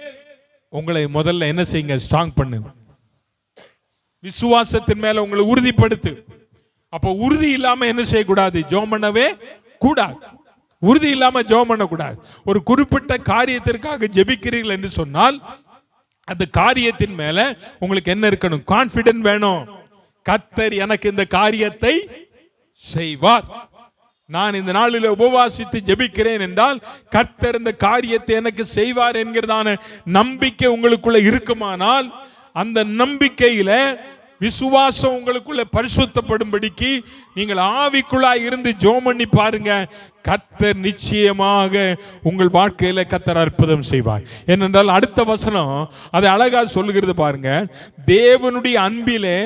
உங்களை முதல்ல என்ன செய்யுங்க? ஸ்ட்ராங் பண்ணு. விசுவாசத்தின் மேல உங்களை உறுதிப்படுத்து. அப்ப உறுதி இல்லாம என்ன செய்யக்கூடாது? ஜெபம் பண்ணவே கூடாது. உறுதி இல்லாம ஜெபம் பண்ணக்கூடாது. ஒரு குறிப்பிட்ட காரியத்திற்காக ஜெபிக்கிறீர்கள் என்று சொன்னால் அந்த காரியத்தின் மேல உங்களுக்கு என்ன இருக்கணும்? கான்பிடன்ட் வேணும். கர்த்தர் எனக்கு இந்த காரியத்தை செய்வார். நான் இந்த நாளில் உபவாசித்து ஜெபிக்கிறேன் என்றால் கர்த்தர் இந்த காரியத்தை எனக்கு செய்வார் என்கிறதான நம்பிக்கை உங்களுக்குள்ள இருக்குமானால், அந்த நம்பிக்கையில விசுவாசம் உங்களுக்குள்ள பரிசுத்தப்படும்படிக்கு நீங்கள் ஆவிக்குள்ளாய் இருந்து ஜெபம் பண்ணி பாருங்க. கர்த்தர் நிச்சயமாக உங்கள் வாழ்க்கையில கர்த்தர் அற்புதம் செய்வார். ஏனென்றால் அடுத்த வசனம் அதை அழகா சொல்லுகிறது பாருங்க. தேவனுடைய அன்பிலே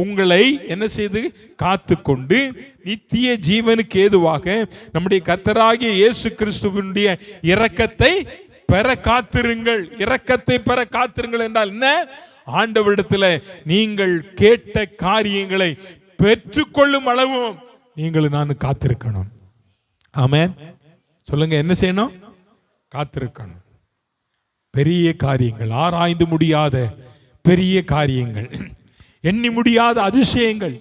உங்களை என்ன செய்து காத்து கொண்டு நித்திய ஜீவனுக்கு ஏதுவாக நம்முடைய கர்த்தராகிய இயேசு கிறிஸ்துவினுடைய இரக்கத்தை பெற காத்திருங்கள். இரக்கத்தை பெற காத்திருங்கள் என்றால் என்ன? ஆண்டவரிடத்தில் நீங்கள் கேட்ட காரியங்களை பெற்றுக்கொள்ளும் அளவும் நீங்கள் நான் காத்திருக்கணும். ஆமென். சொல்லுங்க, என்ன செய்யணும்? காத்திருக்கணும். பெரிய காரியங்கள், ஆராய்ந்து முடியாத பெரிய காரியங்கள், எண்ணி முடியாத அதிசயங்கள்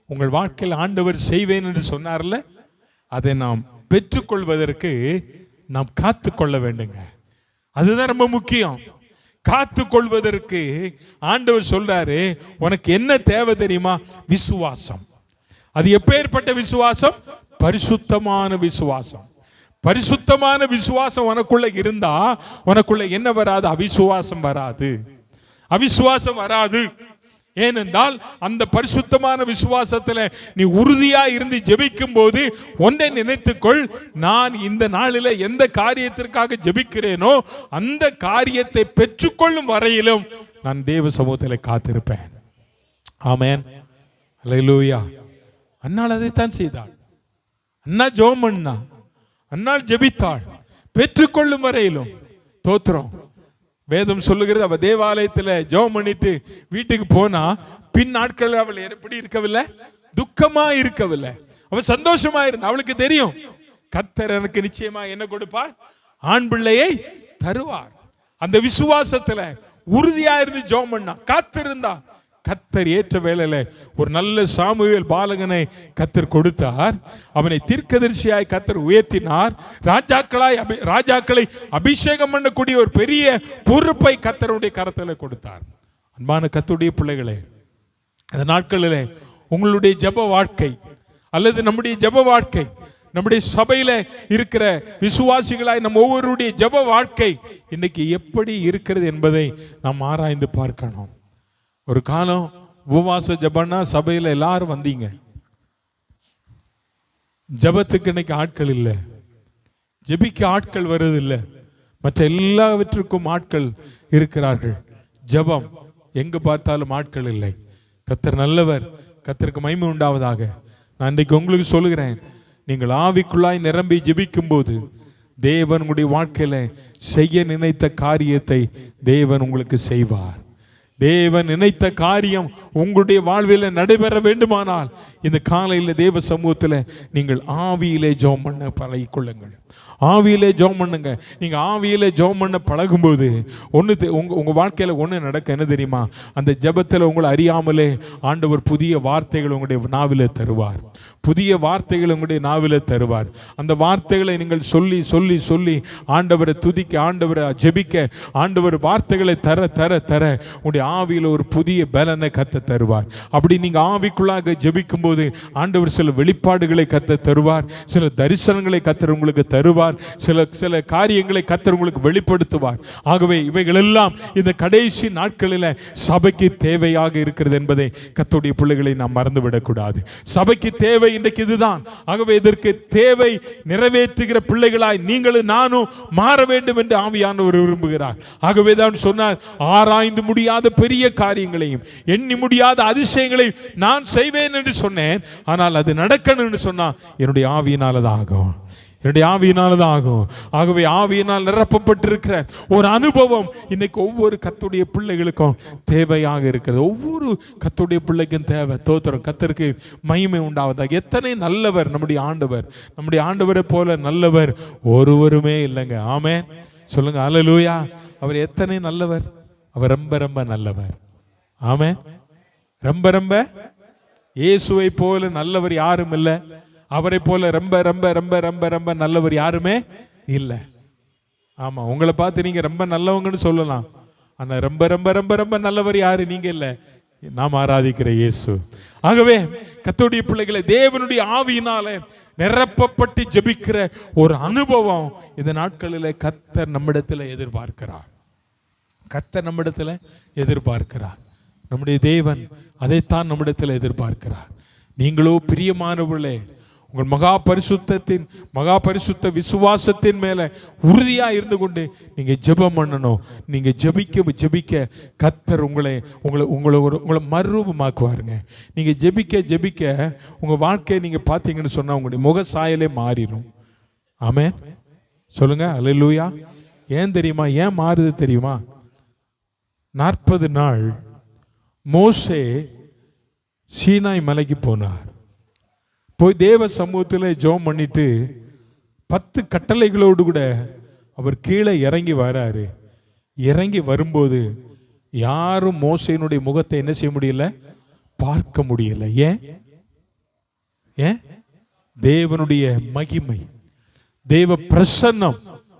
உங்கள் வாழ்க்கையில் ஆண்டவர் செய்வேன் என்று சொன்னார்ல, அதை நாம் பெற்றுக்கொள்வதற்கு நாம் காத்துக்கொள்ள வேண்டுங்க. அதுதான் ரொம்ப முக்கியம். காத்து கொள்வதற்கு ஆண்டவர் சொல்றாரு, உனக்கு என்ன தேவை தெரியுமா? விசுவாசம். அது எப்பேற்பட்ட விசுவாசம்? பரிசுத்தமான விசுவாசம். பரிசுத்தமான விசுவாசம் உனக்குள்ள இருந்தா உனக்குள்ள என்ன வராது? அவிசுவாசம் வராது. அவிசுவாசம் வராது. ஏனென்றால் அந்த பரிசுத்தமான விசுவாசத்துல நீ உறுதியா இருந்து ஜெபிக்கும் போது ஒன்றை நினைத்துக்கொள், நான் இந்த நாளில் எந்த காரியத்திற்காக ஜெபிக்கிறேனோ அந்த காரியத்தை பெற்றுக்கொள்ளும் வரையிலும் நான் தேவ சமூகத்தில் காத்திருப்பேன். ஆமென். அல்லேலூயா. அன்னாள் அதைத்தான் செய்தாள். அண்ணா ஜெபம் பண்ணா, அன்னாள் ஜெபித்தாள், பெற்றுக்கொள்ளும் வரையிலும். தோத்திரம். வேதம் சொல்லுகிறது, அவ தேவாலயத்தில் ஜெபம் பண்ணிட்டு வீட்டுக்கு போனா பின் நாட்கள் அவள் எப்படி இருக்கவில்லை? துக்கமா இருக்கவில்லை. அவள் சந்தோஷமா இருந்தா. அவளுக்கு தெரியும், கர்த்தர் எனக்கு நிச்சயமா என்ன கொடுப்பார்? ஆண் பிள்ளையை தருவார். அந்த விசுவாசத்துல உறுதியா இருந்து ஜெபம் பண்ணா, காத்திருந்தா. கத்தர் ஏற்ற வேளையில ஒரு நல்ல சாமுவேல் பாலகனை கத்தர் கொடுத்தார். அவனை தீர்க்கதரிசியாய் கத்தர் உயர்த்தினார். ராஜாக்களை அபிஷேகம் பண்ணக்கூடிய ஒரு பெரிய பொறுப்பை கத்தருடைய கரத்தில் கொடுத்தார். அன்பான கர்த்தருடைய பிள்ளைகளே, அந்த நாட்களிலே உங்களுடைய ஜெப வாழ்க்கை அல்லது நம்முடைய ஜெப வாழ்க்கை, நம்முடைய சபையில இருக்கிற விசுவாசிகளாய் நம்ம ஒவ்வொருடைய ஜெப வாழ்க்கை இன்னைக்கு எப்படி இருக்கிறது என்பதை நாம் ஆராய்ந்து பார்க்கணும். ஒரு காலம் உபவாச ஜெபம்னா சபையில எல்லாரும் வந்தீங்க. ஜெபத்துக்கு இன்னைக்கு ஆட்கள் இல்லை, ஜெபிக்க ஆட்கள் வருவதில்லை, மற்ற எல்லாவற்றுக்கும் ஆட்கள் இருக்கிறார்கள். ஜெபம் எங்கு பார்த்தாலும் ஆட்கள் இல்லை. கர்த்தர் நல்லவர், கர்த்தருக்கு மகிமை உண்டாவதாக. நான் இன்றைக்கு உங்களுக்கு சொல்லுகிறேன், நீங்கள் ஆவிக்குள்ளாய் நிரம்பி ஜெபிக்கும் போது தேவன் உங்களுடைய வாழ்க்கையில செய்ய நினைத்த காரியத்தை தேவன் உங்களுக்கு செய்வார். தேவன் நினைத்த காரியம் உங்களுடைய வாழ்வில் நடைபெற வேண்டுமானால் இந்த காலையில் தேவ சமூகத்தில் நீங்கள் ஆவியிலே ஜெபம் பண்ண பழகிக்கொள்ளுங்கள். ஆவியிலே ஜெபம் பண்ணுங்க. நீங்க ஆவியிலே ஜெபம் பண்ண பழகும்போது உங்க வாழ்க்கையில ஒன்று நடக்க என்ன தெரியுமா? அந்த ஜெபத்தில் உங்களை அறியாமலே ஆண்டவர் புதிய வார்த்தைகள் உங்களுடைய நாவிலே தருவார். புதிய வார்த்தைகள் உங்களுடைய நாவிலே தருவார். அந்த வார்த்தைகளை நீங்கள் சொல்லி சொல்லி சொல்லி ஆண்டவரை துதிக்க, ஆண்டவரை ஜெபிக்க, ஆண்டவர் வார்த்தைகளை தர தர தர உங்களுடைய ஆவியில் ஒரு புதிய பலனை கத்த தருவார். அப்படி நீங்க ஆவிக்குள்ளாக ஜெபிக்கும் போது ஆண்டவர் சில வெளிப்பாடுகளை கத்த தருவார், சில தரிசனங்களை கத்தர் உங்களுக்கு தருவார், சில காரியங்களை கர்த்தர் உங்களுக்கு வெளிப்படுத்துவார். ஆகவே இவைகள் எல்லாம் இந்த கடைசி நாட்களில் சபைக்கு தேவையாக இருக்கிறது என்பதை கர்த்தருடைய பிள்ளைகளை நாம் மறந்துவிடக் கூடாது. சபைக்கு தேவை இன்றைக்கு இதுதான். ஆகவே இதற்கு தேவை நிறைவேற்றுகிற பிள்ளைகளாய் நீங்களும் நானும் மாற வேண்டும் என்று ஆவியானவர் விரும்புகிறார். ஆகவே தான் சொன்னார், ஆராய்ந்து முடியாத பெரிய காரியங்களையும் எண்ணி முடியாத அதிசயங்களையும் நான் செய்வேன் என்று சொன்னேன். ஆனால் அது நடக்கணும்னு சொன்னா என்னுடைய ஆவியினாலதான் ஆகும், என்னுடைய ஆவியினால்தான் ஆகும். ஆகவே ஆவியினால் நிரப்பப்பட்டிருக்கிற ஒரு அனுபவம் இன்னைக்கு ஒவ்வொரு கர்த்தருடைய பிள்ளைகளுக்கும் தேவையாக இருக்கிறது. ஒவ்வொரு கர்த்தருடைய பிள்ளைக்கும் தேவை. தோத்திரம், கர்த்தருக்கு மகிமை உண்டாவதாக. எத்தனை நல்லவர் நம்முடைய ஆண்டவர்! நம்முடைய ஆண்டவரை போல நல்லவர் ஒருவருமே இல்லைங்க. ஆமென் சொல்லுங்க, அல்லேலூயா. அவர் எத்தனை நல்லவர்! அவர் ரொம்ப ரொம்ப நல்லவர். ஆமென். ரொம்ப ரொம்ப இயேசுவை போல நல்லவர் யாரும் இல்லை. அவரை போல ரொம்ப ரொம்ப ரொம்ப ரொம்ப ரொம்ப நல்லவர் யாருமே இல்லை. ஆமா, உங்களை பார்த்து நீங்க ரொம்ப நல்லவங்கன்னு சொல்லலாம். ஆனா ரொம்ப ரொம்ப ரொம்ப ரொம்ப நல்லவர் யாரு? நீங்க இல்லை, நாம் ஆராதிக்கிற இயேசு. ஆகவே கர்த்தருடைய பிள்ளைகளை தேவனுடைய ஆவியினாலே நிரப்பப்பட்டு ஜெபிக்கிற ஒரு அனுபவம் இந்த நாட்களில் கர்த்தர் நம்மிடத்தில் எதிர்பார்க்கிறார். கர்த்தர் நம்மிடத்தில் எதிர்பார்க்கிறார். நம்முடைய தேவன் அதைத்தான் நம்மிடத்தில் எதிர்பார்க்கிறார். நீங்களோ பிரியமானவர்களே, உங்கள் மகா பரிசுத்த விசுவாசத்தின் மேல உறுதியா இருந்து கொண்டு நீங்க ஜெபம் பண்ணணும். நீங்க ஜெபிக்க கர்த்தர் உங்களை மறுரூபமாக்குவாருங்க. நீங்க ஜெபிக்க உங்க வாழ்க்கையை நீங்க பார்த்தீங்கன்னு சொன்னா உங்களுடைய முக சாயலே மாறிடும். ஆமென் சொல்லுங்க, அல்லேலூயா. ஏன் தெரியுமா? ஏன் மாறுது தெரியுமா? 40 நாள் மோசே சீனாய் மலைக்கு போனார். போய் தேவ சமூகத்தில் ஜெபம் பண்ணிட்டு 10 கட்டளைகளோடு கூட அவர் கீழே இறங்கி வராரு. இறங்கி வரும்போது யாரும் மோசேனுடைய முகத்தை என்ன செய்ய முடியல? பார்க்க முடியல. ஏன்? தேவனுடைய மகிமை, தேவ பிரசன்னம்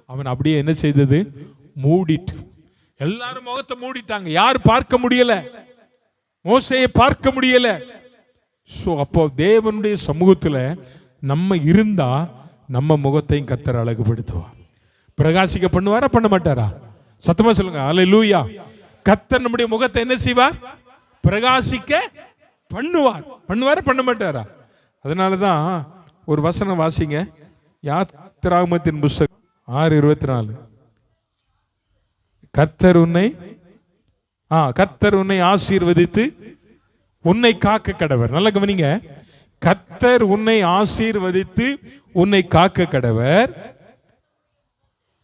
அவன் அப்படியே என்ன செய்தது? மூடிட்டு. எல்லாரும் முகத்தை மூடிட்டாங்க. யார் பார்க்க முடியல? மோசேயை பார்க்க முடியல. அப்போ தேவனுடைய சமூகத்தில் நம்ம இருந்தா நம்ம முகத்தையும் கர்த்தர் அழகுபடுத்துவார். பிரகாசிக்க பண்ணுவாரா பண்ண மாட்டாரா? சத்தமா சொல்லுங்க, அல்லேலூயா. கர்த்தர் நம்முடைய முகத்தை என்ன செய்வார்? பிரகாசிக்க பண்ணுவாரா பண்ண மாட்டாரா? அதனாலதான் ஒரு வசனம் வாசிங்க, யாத்திராகமத்தின் புத்தகம் 6:24. கர்த்தர் உன்னை ஆசீர்வதித்து உன்னை காக்க கடவர். நல்ல கவனிங்க, கர்த்தர் உன்னை ஆசீர்வதித்து உன்னை காக்க கடவர்.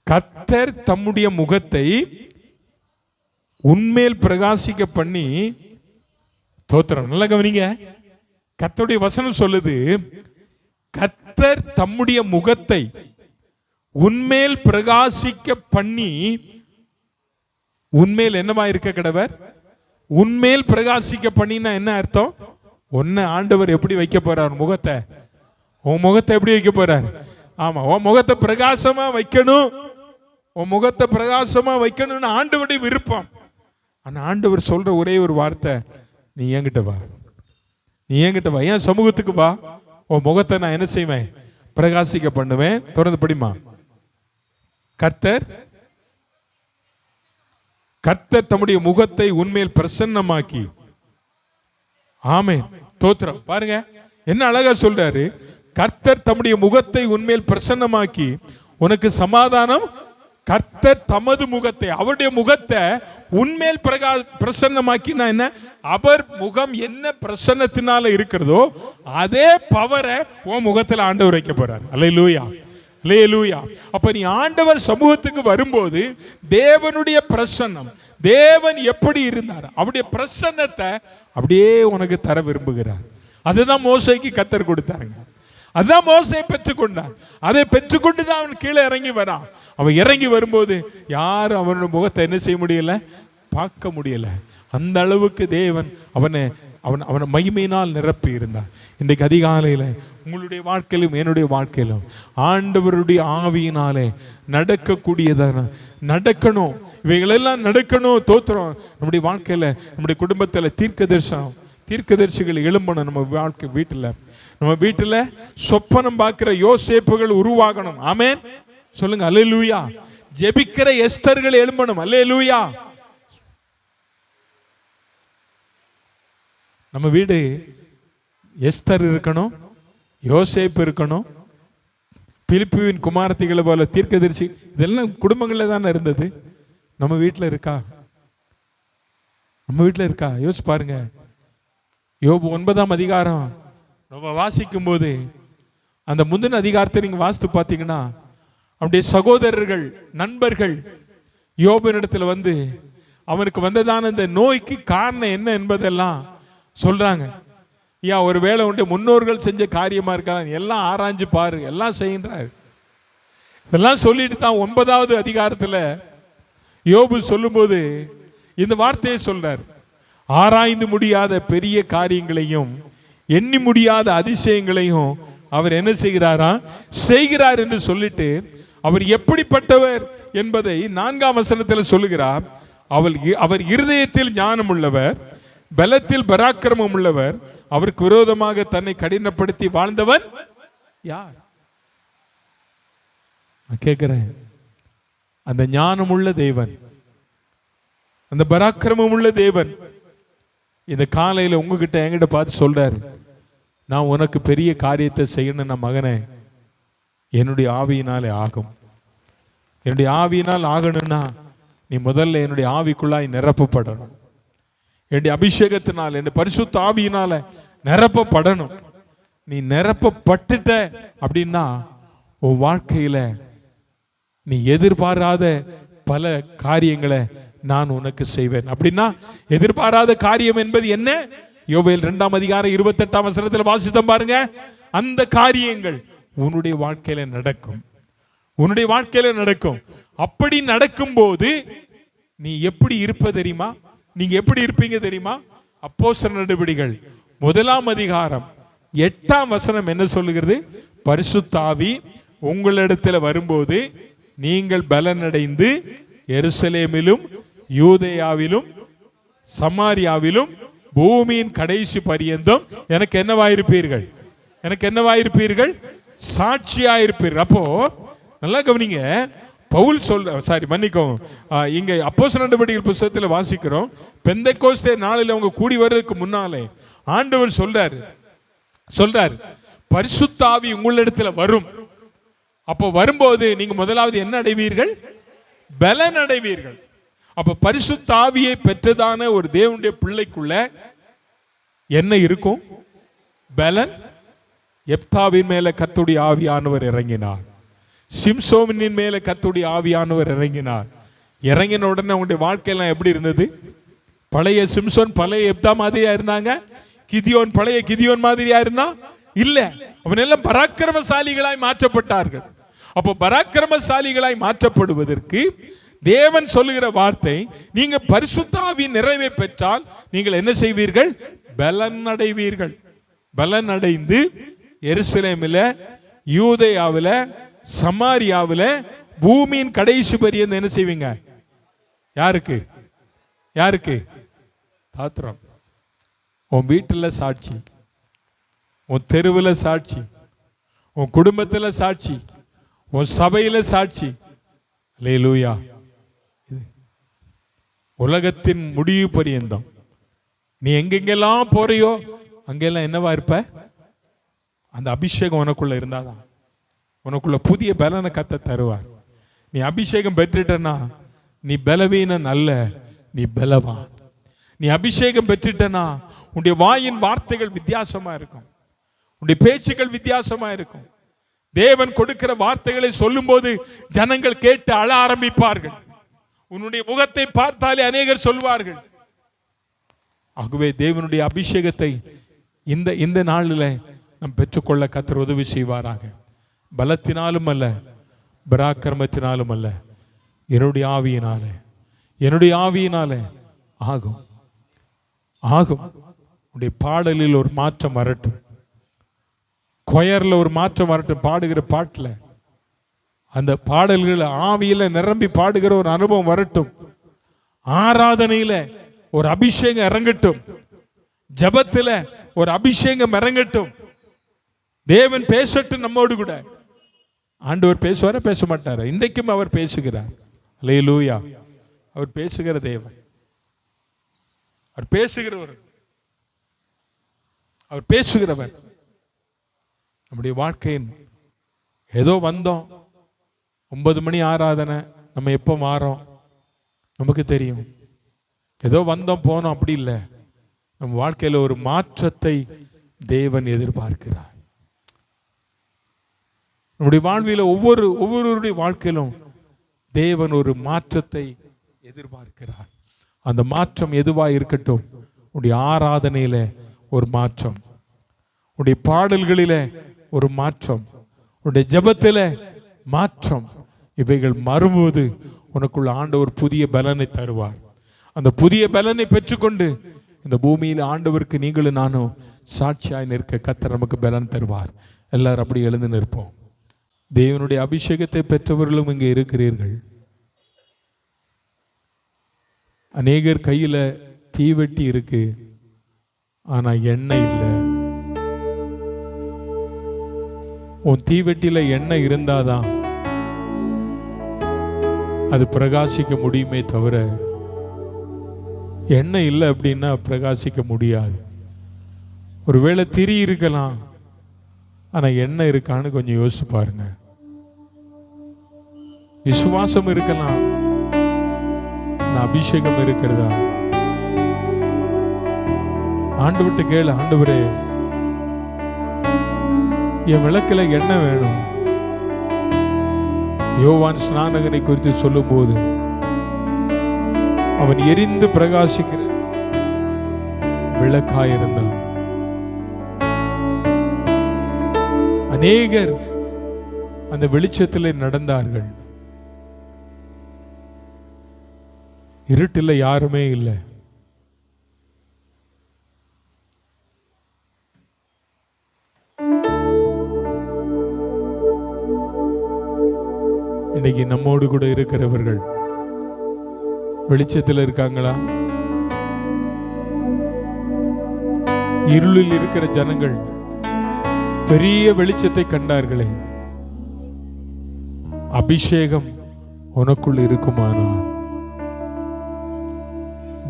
கர்த்தர் தம்முடைய முகத்தை உன்மேல் பிரகாசிக்க பண்ணி தோத்திரம். நல்ல கவனிங்க, கர்த்தருடைய வசனம் சொல்லுது, கர்த்தர் தம்முடைய முகத்தை உன்மேல் பிரகாசிக்க பண்ணி உன்மேல் என்னவா இருக்க கடவர்? உன்மேல் பிரகாசிக்க பண்ணினா என்ன அர்த்தம்? உன்னை ஆண்டவர் எப்படி வைக்க போறார்? முகத்தை, உன் முகத்தை எப்படி வைக்க போறார்? ஆமா, உன் முகத்தை பிரகாசமா வைக்கணும். உன் முகத்தை பிரகாசமா வைக்கணும்னு ஆண்டவருடைய விருப்பம். ஆனா ஆண்டவர் சொல்ற ஒரே ஒரு வார்த்தை, நீ என்கிட்ட வா, நீ என்கிட்ட வா, என் சமூகத்துக்கு வா, உன் முகத்தை நான் என்ன செய்வேன்? பிரகாசிக்க பண்ணுவேன். தொடர்ந்து படிமா. கர்த்தர் தம்முடைய முகத்தை உன்மேல் பிரசன்னமாக்கி. ஆமென், தோத்திரம். பாருங்க என்ன அழகா சொல்றாரு. கர்த்தர் தம்முடைய முகத்தை உன்மேல் பிரசன்னமாக்கி உனக்கு சமாதானம். கர்த்தர் தமது முகத்தை, அவருடைய முகத்தை உன்மேல் பிரசன்னமாக்கினா என்ன? அவர் முகம் என்ன பிரசன்னத்தினால இருக்கிறதோ அதே பவரை உன் முகத்தில் ஆண்டவர் வைக்க போறார். அல்லேலூயா, அல்லேலூயா. அப்ப நீ ஆண்டவர் சமூகத்துக்கு வரும்போது தேவனுடைய பிரசன்னம், தேவன் எப்படி இருந்தார் அவருடைய பிரசன்னத்தை அப்படியே உனக்கு தர விரும்புகிறார். அதுதான் மோசேக்கு கர்த்தர் கொடுத்தாருங்க. அதான் மோசே பெற்றுக்கொண்டான். அதை பெற்றுக்கொண்டுதான் அவன் கீழே இறங்கி வரான். அவன் இறங்கி வரும்போது யாரும் அவனுடைய முகத்தை என்ன செய்ய முடியல? பார்க்க முடியல. அந்த அளவுக்கு தேவன் அவனை மகிமையினால் நிரப்பி இருந்தார். இன்றைக்கு அதிகாலையில் உங்களுடைய வாழ்க்கையிலும் என்னுடைய வாழ்க்கையிலும் ஆண்டவருடைய ஆவியினாலே நடக்கக்கூடியதான நடக்கணும். இவைகளெல்லாம் நடக்கணும். தோத்திரம். நம்முடைய வாழ்க்கையில், நம்முடைய குடும்பத்தில் தீர்க்கதரிசிகள் எழும்பணும். நம்ம வாழ்க்கை நம்ம வீட்டில் சொப்பனம் பார்க்கிற யோசேப்புகள் உருவாகணும். ஆமென், சொல்லுங்க அல்லேலூயா. ஜெபிக்கிற எஸ்தர்கள் எழும்பணும். அல்லேலூயா. நம்ம வீடு எஸ்தர் இருக்கணும், யோசேப்பு இருக்கணும், பிலிப்புவின் குமாரத்திகளை போல தீர்க்கதரிசி. இதெல்லாம் குடும்பங்களில் தானே இருந்தது. நம்ம வீட்டில் இருக்கா? நம்ம வீட்டில் இருக்கா? யோசிச்சு பாருங்க. யோபு 9ஆம் அதிகாரம் நம்ம வாசிக்கும் போது அந்த முந்தின அதிகாரத்தை நீங்க வாசித்து பார்த்தீங்கன்னா அவனுடைய சகோதரர்கள், நண்பர்கள் யோபுவினிடத்தில் வந்து அவனுக்கு வந்ததான இந்த நோய்க்கு காரணம் என்ன என்பதெல்லாம் சொல்றாங்க. ஐயா, ஒருவேளை உண்டு முன்னோர்கள் செஞ்ச காரியமா இருக்கலாம், எல்லாம் ஆராய்ஞ்சு பாரு, எல்லாம் செய்கின்றார். இதெல்லாம் சொல்லிட்டு தான் 9ஆவது அதிகாரத்தில் யோபு சொல்லும்போது இந்த வார்த்தையை சொல்றார். ஆராய்ந்து முடியாத பெரிய காரியங்களையும் எண்ணி முடியாத அதிசயங்களையும் அவர் என்ன செய்கிறார் என்று சொல்லிட்டு அவர் எப்படிப்பட்டவர் என்பதை 4ஆம் வசனத்தில் சொல்லுகிறார். அவர் இருதயத்தில் ஞானம் உள்ளவர், பலத்தில் பராக்கிரமம் உள்ளவர், அவருக்கு விரோதமாக தன்னை கடினப்படுத்தி வாழ்ந்தவன் யார்? நான் கேட்கிறேன், அந்த ஞானம் உள்ள தேவன், அந்த பராக்கிரமம் உள்ள தேவன் இந்த காலையில் உங்ககிட்ட என்கிட்ட பார்த்து சொல்றாரு, நான் உனக்கு பெரிய காரியத்தை செய்யணும். நான் மகனே, என்னுடைய ஆவியினாலே ஆகும். என்னுடைய ஆவியினால் ஆகணும்னா நீ முதல்ல என்னுடைய ஆவிக்குள்ளாய் நிரப்பப்படணும். என்னுடைய அபிஷேகத்தினால், என்னுடைய பரிசுத்த ஆவியினால நிரப்பப்படணும். நீ நிரப்பப்பட்டுட்ட அப்படின்னா உன் வாழ்க்கையில நீ எதிர்பாராத பல காரியங்களை நான் உனக்கு செய்வேன். அப்படின்னா எதிர்பாராத காரியம் என்பது என்ன? யோவேல் 2ஆம் அதிகாரம் 28ஆம் வசனத்தில் வாசித்தோம் பாருங்க. அந்த காரியங்கள் உன்னுடைய வாழ்க்கையில நடக்கும். உன்னுடைய வாழ்க்கையில நடக்கும். அப்படி நடக்கும் போது நீ எப்படி இருப்ப தெரியுமா? நீங்க எப்படி இருப்பீங்க தெரியுமா? அப்போஸ்தலர் நடபடிகள் 1ஆம் அதிகாரம் 8ஆம் வசனம் என்ன சொல்லுகிறது? பரிசுத்த ஆவி உங்களிடத்தில் வரும்போது நீங்கள் பலனடைந்து எருசலேமிலும் யூதேயாவிலும் சமாரியாவிலும் பூமியின் கடைசி பரியந்தம் எனக்கு என்னவாயிருப்பீர்கள்? எனக்கு என்னவாயிருப்பீர்கள்? சாட்சியாயிருப்பீர்கள். அப்போ நல்லா கவனிங்க. பவுல் மன்னிக்கவும், இங்க அப்போஸ்தலர் நடபடிகள் புத்தகத்தில் வாசிக்கிறோம். பெந்தெக்கோஸ்தே நாளில் அவங்க கூடி வர்றதுக்கு முன்னாலே ஆண்டவர் சொல்றார் பரிசுத்த ஆவி உங்களிடத்தில் வரும். அப்போ வரும்போது நீங்க முதலாவது என்ன அடைவீர்கள்? பலன் அடைவீர்கள். அப்ப பரிசுத்த ஆவியை பெற்றதான ஒரு தேவனுடைய பிள்ளைக்குள்ள என்ன இருக்கும்? பலன். எப்தாவின் மேல கர்த்தருடைய ஆவியானவர் இறங்கினார். சிம்சோனின் மேல கர்த்தருடைய ஆவியானவர் இறங்கினார். இறங்கின உடனே அவங்களுடைய வாழ்க்கையெல்லாம் எப்படி இருந்தது? பழைய சிம்சோன் பழைய எப்தா மாதிரியா இருந்தாங்க? கிதியோன் பழைய கிதியோன் மாதிரியா இருந்தா? இல்ல, அவன் எல்லாம் பராக்கிரமசாலிகளாய் மாற்றப்பட்டார்கள். அப்போ பராக்கிரமசாலிகளாய் மாற்றப்படுவதற்கு தேவன் சொல்லுகிற வார்த்தை, நீங்க பரிசுத்த ஆவியின் நிறைவை பெற்றால் நீங்கள் என்ன செய்வீர்கள்? பலன் அடைவீர்கள். பலன் அடைந்து எருசலேமில், யூதேயாவில், சமாரியாவில், பூமியின் கடைசி பரியந்தம் என்ன செய்வீங்க? யாருக்கு? யாருக்கு? தாத்திரம். உன் வீட்டில் சாட்சி, உன் தெருவில் சாட்சி, உன் குடும்பத்தில் சாட்சி, உன் சபையில் சாட்சி. அல்லேலூயா. உலகத்தின் முடிவு பரியந்தம் நீ எங்கெங்கெல்லாம் போறியோ அங்கெல்லாம் என்னவா இருப்ப? அந்த அபிஷேகம் உனக்குள்ள இருந்தாதான் உனக்குள்ள புதிய பலனை கத்த தருவார். நீ அபிஷேகம் பெற்றுட்டனா நீ பலவீனன் அல்ல, நீ பலவான். நீ அபிஷேகம் பெற்றுட்டனா உன்னுடைய வாயின் வார்த்தைகள் வித்தியாசமா இருக்கும், உன்னுடைய பேச்சுக்கள் வித்தியாசமா இருக்கும். தேவன் கொடுக்கிற வார்த்தைகளை சொல்லும் போது ஜனங்கள் கேட்டு அழ ஆரம்பிப்பார்கள். உன்னுடைய முகத்தை பார்த்தாலே அநேகர் சொல்வார்கள். ஆகவே தேவனுடைய அபிஷேகத்தை இந்த நாளில் நாம் பெற்றுக்கொள்ள கர்த்தர் உதவி செய்வாராக. பலத்தினாலும் அல்ல, பராக்கிரமத்தினாலும் அல்ல, என்னுடைய ஆவியினாலே ஆகும். ஆகும். உடைய பாடலில் ஒரு மாற்றம் வரட்டும், கொயர்ல ஒரு மாற்றம் வரட்டும். பாடுகிற பாட்டில் அந்த பாடல்கள் ஆவியில நிரம்பி பாடுகிற ஒரு அனுபவம் வரட்டும். ஆராதனையில ஒரு அபிஷேகம் இறங்கட்டும், ஜபத்துல ஒரு அபிஷேகம் இறங்கட்டும். தேவன் பேசட்டும் நம்மோடு கூட. ஆண்டவர் பேசுவாரா? பேச மாட்டாரா? இன்றைக்கும் அவர் பேசுகிறார். அல்லேலூயா. அவர் பேசுகிற தேவன், அவர் பேசுகிறவர், அவர் பேசுகிறவர். நம்முடைய வாழ்க்கையின் ஏதோ வந்தோம், 9 மணி ஆராதனை, நம்ம எப்போ மாறோம் நமக்கு தெரியும். ஏதோ வந்தோம் போனோம், அப்படி இல்லை. நம்ம வாழ்க்கையில் ஒரு மாற்றத்தை தேவன் எதிர்பார்க்கிறார். நம்முடைய வாழ்வில் ஒவ்வொருவருடைய வாழ்க்கையிலும் தேவன் ஒரு மாற்றத்தை எதிர்பார்க்கிறார். அந்த மாற்றம் எதுவாக இருக்கட்டும். உடைய ஆராதனையில ஒரு மாற்றம், உடைய பாடல்களில ஒரு மாற்றம், உடைய ஜெபத்தில மாற்றம். இவைகள் மாறும்போது உனக்குள்ள ஆண்டவர் புதிய பலனை தருவார். அந்த புதிய பலனை பெற்றுக்கொண்டு இந்த பூமியில் ஆண்டவருக்கு நீங்களும் நானும் சாட்சியாய் நிற்க கர்த்தர் நமக்கு பலன் தருவார். எல்லாரும் அப்படி எழுந்து நிற்போம். தேவனுடைய அபிஷேகத்தை பெற்றவர்களும் இங்கே இருக்கிறீர்கள். அநேகர் கையில தீவெட்டி இருக்கு, ஆனா எண்ணெய் இல்லை. உன் தீவெட்டியில எண்ணெய் இருந்தாதான் அது பிரகாசிக்க முடியுமே தவிர, எண்ணெய் இல்லை அப்படின்னா பிரகாசிக்க முடியாது. ஒருவேளை திரி இருக்கலாம், ஆனா எண்ணெய் இருக்கான்னு கொஞ்சம் யோசிச்சு பாருங்க. விசுவாசம் இருக்கலாம், அபிஷேகம் இருக்கிறதா? ஆண்டவர்கிட்ட கேளு, ஆண்டவரே என் விளக்குல எண்ணெய் வேணும். யோவான் ஸ்நானகனை குறித்து சொல்லும் போது அவன் எரிந்து பிரகாசிக்கிற விளக்காயிருந்தான். அநேகர் அந்த வெளிச்சத்தில் நடந்தார்கள். இருட்டில் யாருமே இல்லை. இன்னைக்கு நம்மோடு கூட இருக்கிறவர்கள் வெளிச்சத்தில் இருக்காங்களா? இருளில் இருக்கிற ஜனங்கள் பெரிய வெளிச்சத்தை கண்டார்களே. அபிஷேகம் உனக்குள் இருக்குமானால்,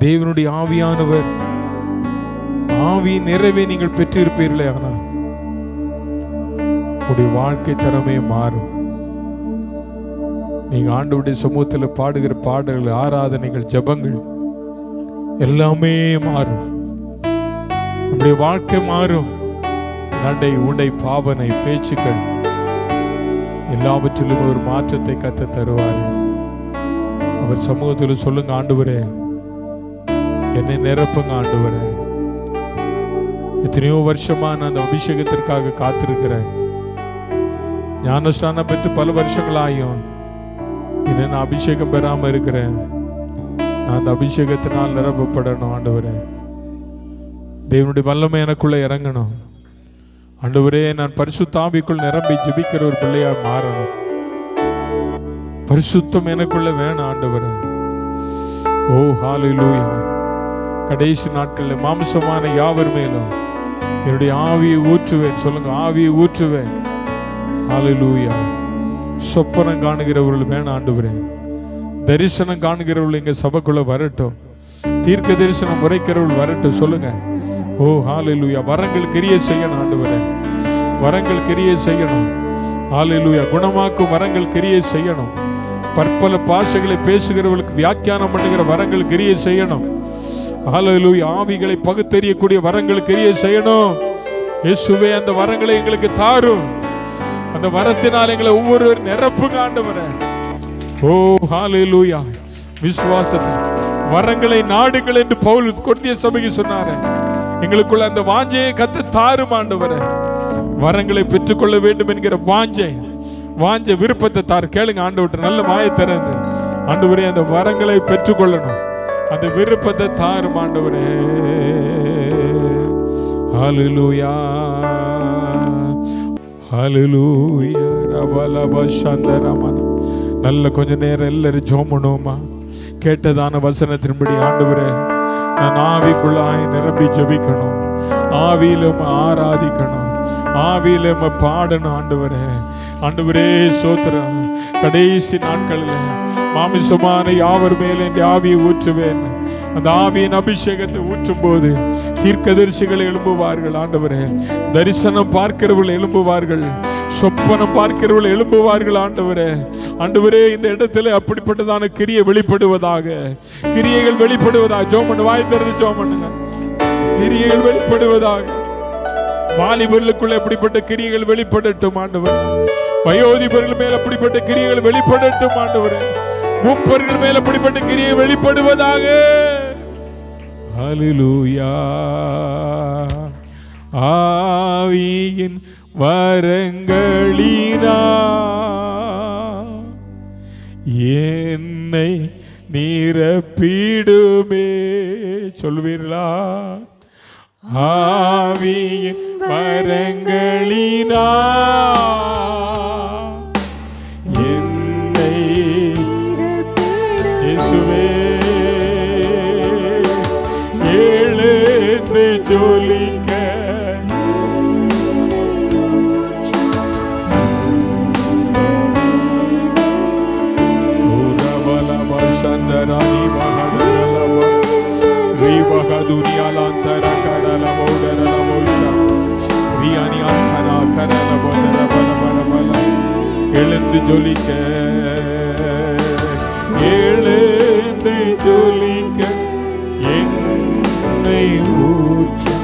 தேவனுடைய ஆவியானவர் ஆவியின் நிறைவை நீங்கள் பெற்றிருப்பீர்களே, ஆனால் உடைய வாழ்க்கை தரமே மாறும். நீங்க ஆண்டவருடைய சமூகத்தில் பாடுகிற பாடல்கள், ஆராதனைகள், ஜபங்கள் எல்லாமே மாறும். நம்முடைய வாழ்க்கை மாறும். நடை, உடை, பாவனை, பேச்சுக்கள் எல்லாவற்றிலும் ஒரு மாற்றத்தை கத்த தருவார். அவர் சமூகத்தில் சொல்லுங்க, ஆண்டவரே என்னை நிரப்புங்க. ஆண்டவரே, எத்தனையோ வருஷமா நான் அந்த அபிஷேகத்திற்காக காத்திருக்கிறேன். ஞானஸ்நானம் பெற்று பல வருஷங்கள் ஆயும். இன்னும் நான் அபிஷேகம் பெறாம இருக்கிறேன். நான் அந்த அபிஷேகத்தினால் நிரப்பப்படணும் ஆண்டவரே. தேவனுடைய வல்லமை எனக்குள்ள இறங்கணும் ஆண்டவரே. நான் பரிசுத்த ஆவிக்குள் நிரம்பி ஜெபிக்கிற ஒரு பிள்ளையா மாறணும். பரிசுத்தம் எனக்குள்ள வேணும் ஆண்டவரே. ஓ ஹல்லேலூயா. கடைசி நாட்களில் மாம்சமான யாவர் மேலும் என்னுடைய ஆவியை ஊற்றுவேன். சொல்லுங்க, ஆவியை ஊற்றுவேன். ஹல்லேலூயா. சொப்பனம் காணுகிறவர்கள் வேணும் ஆண்டவரே. தரிசனம் காணுகிறவர்கள் எங்க சபைக்குள்ள வரட்டும். தீர்க்க தரிசனம் உரைக்கிறவர்கள் வரட்டும். சொல்லுங்க, ஓ ஹல்லேலூயா. வரங்கள் கிரியை செய்யணும் ஆண்டவரே. வரங்கள் கிரியை செய்யணும். ஹல்லேலூயா. குணமாக்கும் வரங்கள் கிரியை செய்யணும். பற்பல பாஷைகளை பேசுகிறவர்களுக்கு வியாக்கியானம் பண்ணுகிற வரங்கள் கிரியை செய்யணும். ஹல்லேலூயா. ஆவிகளை பகுத்தறியக்கூடிய வரங்கள் கிரியை செய்யணும். இயேசுவே, அந்த வரங்களை எங்களுக்கு தாரும். அந்த வரத்தினால் எங்களை ஒவ்வொரு நிரப்புங்க ஆண்டவரே. ஓ ஹல்லேலூயா. விசுவாசத்தை வரங்களை நாடுங்கள் என்று பவுல் கொரிந்திய சபைக்கு சொன்னாரே. எங்களுக்குள்ள அந்த வாஞ்சையை கத்த தாரும் ஆண்டவரே. வரங்களை பெற்றுக்கொள்ள வேண்டும் என்கிற வாஞ்சை விருப்பத்தை தார். கேளுங்க ஆண்டவரே, நல்ல வாயை திறந்து ஆண்டவரே அந்த வரங்களை பெற்றுக்கொள்ளணும். அந்த விருப்பத்தை தாரும் ஆண்டவரே. ஹல்லேலூயா ஹல்லேலூயா. ரபலப சந்தரமன. நல்ல கொஞ்ச நேரம் எல்லாரும் ஜெபம் பண்ணுவோமா? கேட்டதான வசனத்தின்படி ஆண்டவரே, நான் ஆவிக்குள்ளாய் நிரம்பி ஜெபிக்கணும். ஆவியிலும் ஆராதிக்கணும். ஆவியிலும் பாடணும் ஆண்டவரே. ஆண்டவரே சோத்திரம். கடைசி நாட்களில் மாமிசமான யாவர் மேல் என் ஆவியை ஊற்றுவேன். அந்த ஆவியின் அபிஷேகத்தை ஊற்றும் போது தீர்க்கதரிசிகள் எழும்புவார்கள் ஆண்டவரே. தரிசனம் பார்க்கிறவர்கள் எழும்புவார்கள். சொப்பனம் பார்க்கிறவர்கள் எழும்புவார்கள் ஆண்டவரே. ஆண்டவரே, இந்த இடத்துல அப்படிப்பட்டதான கிரியை வெளிப்படுவதாக, கிரியைகள் வெளிப்படுவதாக. ஜெபம் பண்ணு, வாய் திறந்து ஜெபம் பண்ணுங்க. கிரியைகள் வெளிப்படுவதாக. வாலிபர்களுக்குள்ள அப்படிப்பட்ட கிரியைகள் வெளிப்படட்டும் ஆண்டவரே. வயோதிபர்கள் மேல் அப்படிப்பட்ட கிரியைகள் வெளிப்படட்டும் ஆண்டவரே. மூப்பர்கள் மேல் அப்படிப்பட்ட கிரியை வெளிப்படுவதாக. ஹல்லேலூயா. ஆவியின் வரங்களினா என்னை நிரப்பிடுமே. சொல்வீர்களா? ஆவியின் வரங்களினா என்னை இயேசுவே எழுந்து ஜொலிக்க எழுந்து ஜொலிக்க, எழுந்து ஜொலிக்க என்னை ஊற்று.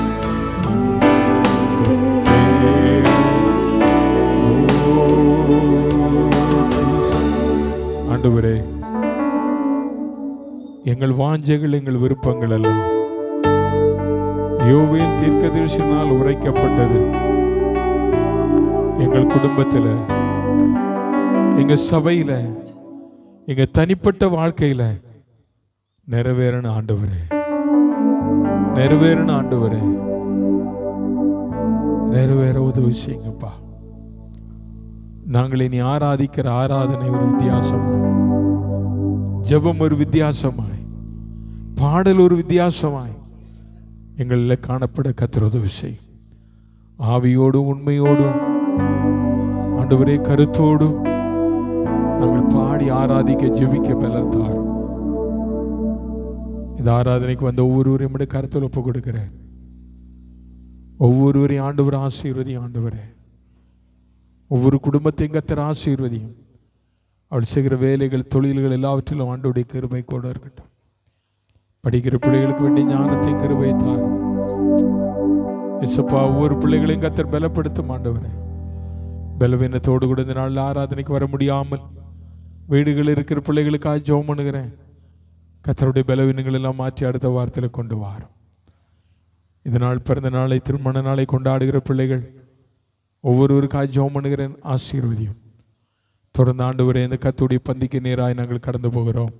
ஆண்டவரே, எங்கள் வாஞ்சைகள் எங்கள் விருப்பங்கள் எல்லாம் யோவேல் தீர்க்கதரிசியினால் உரைக்கப்பட்டது எங்கள் குடும்பத்தில், எங்க சபையில, எங்க தனிப்பட்ட வாழ்க்கையில நிறைவேறணும் ஆண்டவரே. நிறைவேறணும் ஆண்டவரே. நிறைவேற உதவி செய்யுங்கப்பா. நாங்கள் இனி ஆராதிக்கிற ஆராதனை ஒரு வித்தியாசமாய், ஜெபம் ஒரு வித்தியாசமாய், பாடல் ஒரு வித்தியாசமாய் எங்களில் காணப்பட கர்த்தர் உதவி செய்யும். ஆவியோடும் உண்மையோடும் ஆண்டவரே கருத்தோடும் நாங்கள் பாடி ஆராதிக்க ஜெபிக்க பலன் தாரும். இந்த ஆராதனைக்கு வந்த ஒவ்வொருவரையும் கருத்தில் ஒப்பு கொடுக்கிறேன். ஒவ்வொருவரையும் ஆண்டவர் ஆசீர்வதியும் ஆண்டவரே. ஒவ்வொரு குடும்பத்தையும் கர்த்தர் ஆசீர்வதியும். அவள் செய்கிற வேலைகள், தொழில்கள் எல்லாவற்றிலும் ஆண்டவருடைய கிருபை கூட இருக்கட்டும். படிக்கிற பிள்ளைகளுக்கு வேண்டிய ஞானத்தையும் கிருபை தாரும். இயேசுப்பா, ஒவ்வொரு பிள்ளைகளையும் கர்த்தர் பலப்படுத்தும் ஆண்டவரே. பலவீனத்தோடு கூட இந்த நாளில் ஆராதனைக்கு வர முடியாமல் வீடுகளில் இருக்கிற பிள்ளைகளுக்காக ஜெபம் பண்ணுகிறேன். கர்த்தருடைய பலவீனங்கள் எல்லாம் மாற்றி அடுத்த வாரத்தில் கொண்டு வாரும். இதனால் பிறந்த நாளை, திருமண நாளை கொண்டாடுகிற பிள்ளைகள் ஒவ்வொருவருக்காக ஜெபம் பண்ணுகிறேன். ஆசீர்வதியும். தொடர்ந்து ஆண்டவரே இந்த கர்த்தருடைய பந்திக்கு நேராய் நாங்கள் கடந்து போகிறோம்.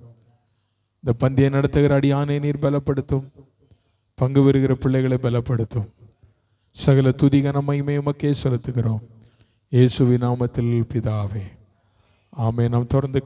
இந்த பந்தியை நடத்துகிற அடியானை நீர் பலப்படுத்தும். பங்கு பெறுகிற பிள்ளைகளை பலப்படுத்தும். சகல துதி கன மகிமை உமக்கே செலுத்துகிறோம். இயேசுவின் நாமத்தில் பிதாவே, ஆமென். நாம் தொடர்ந்து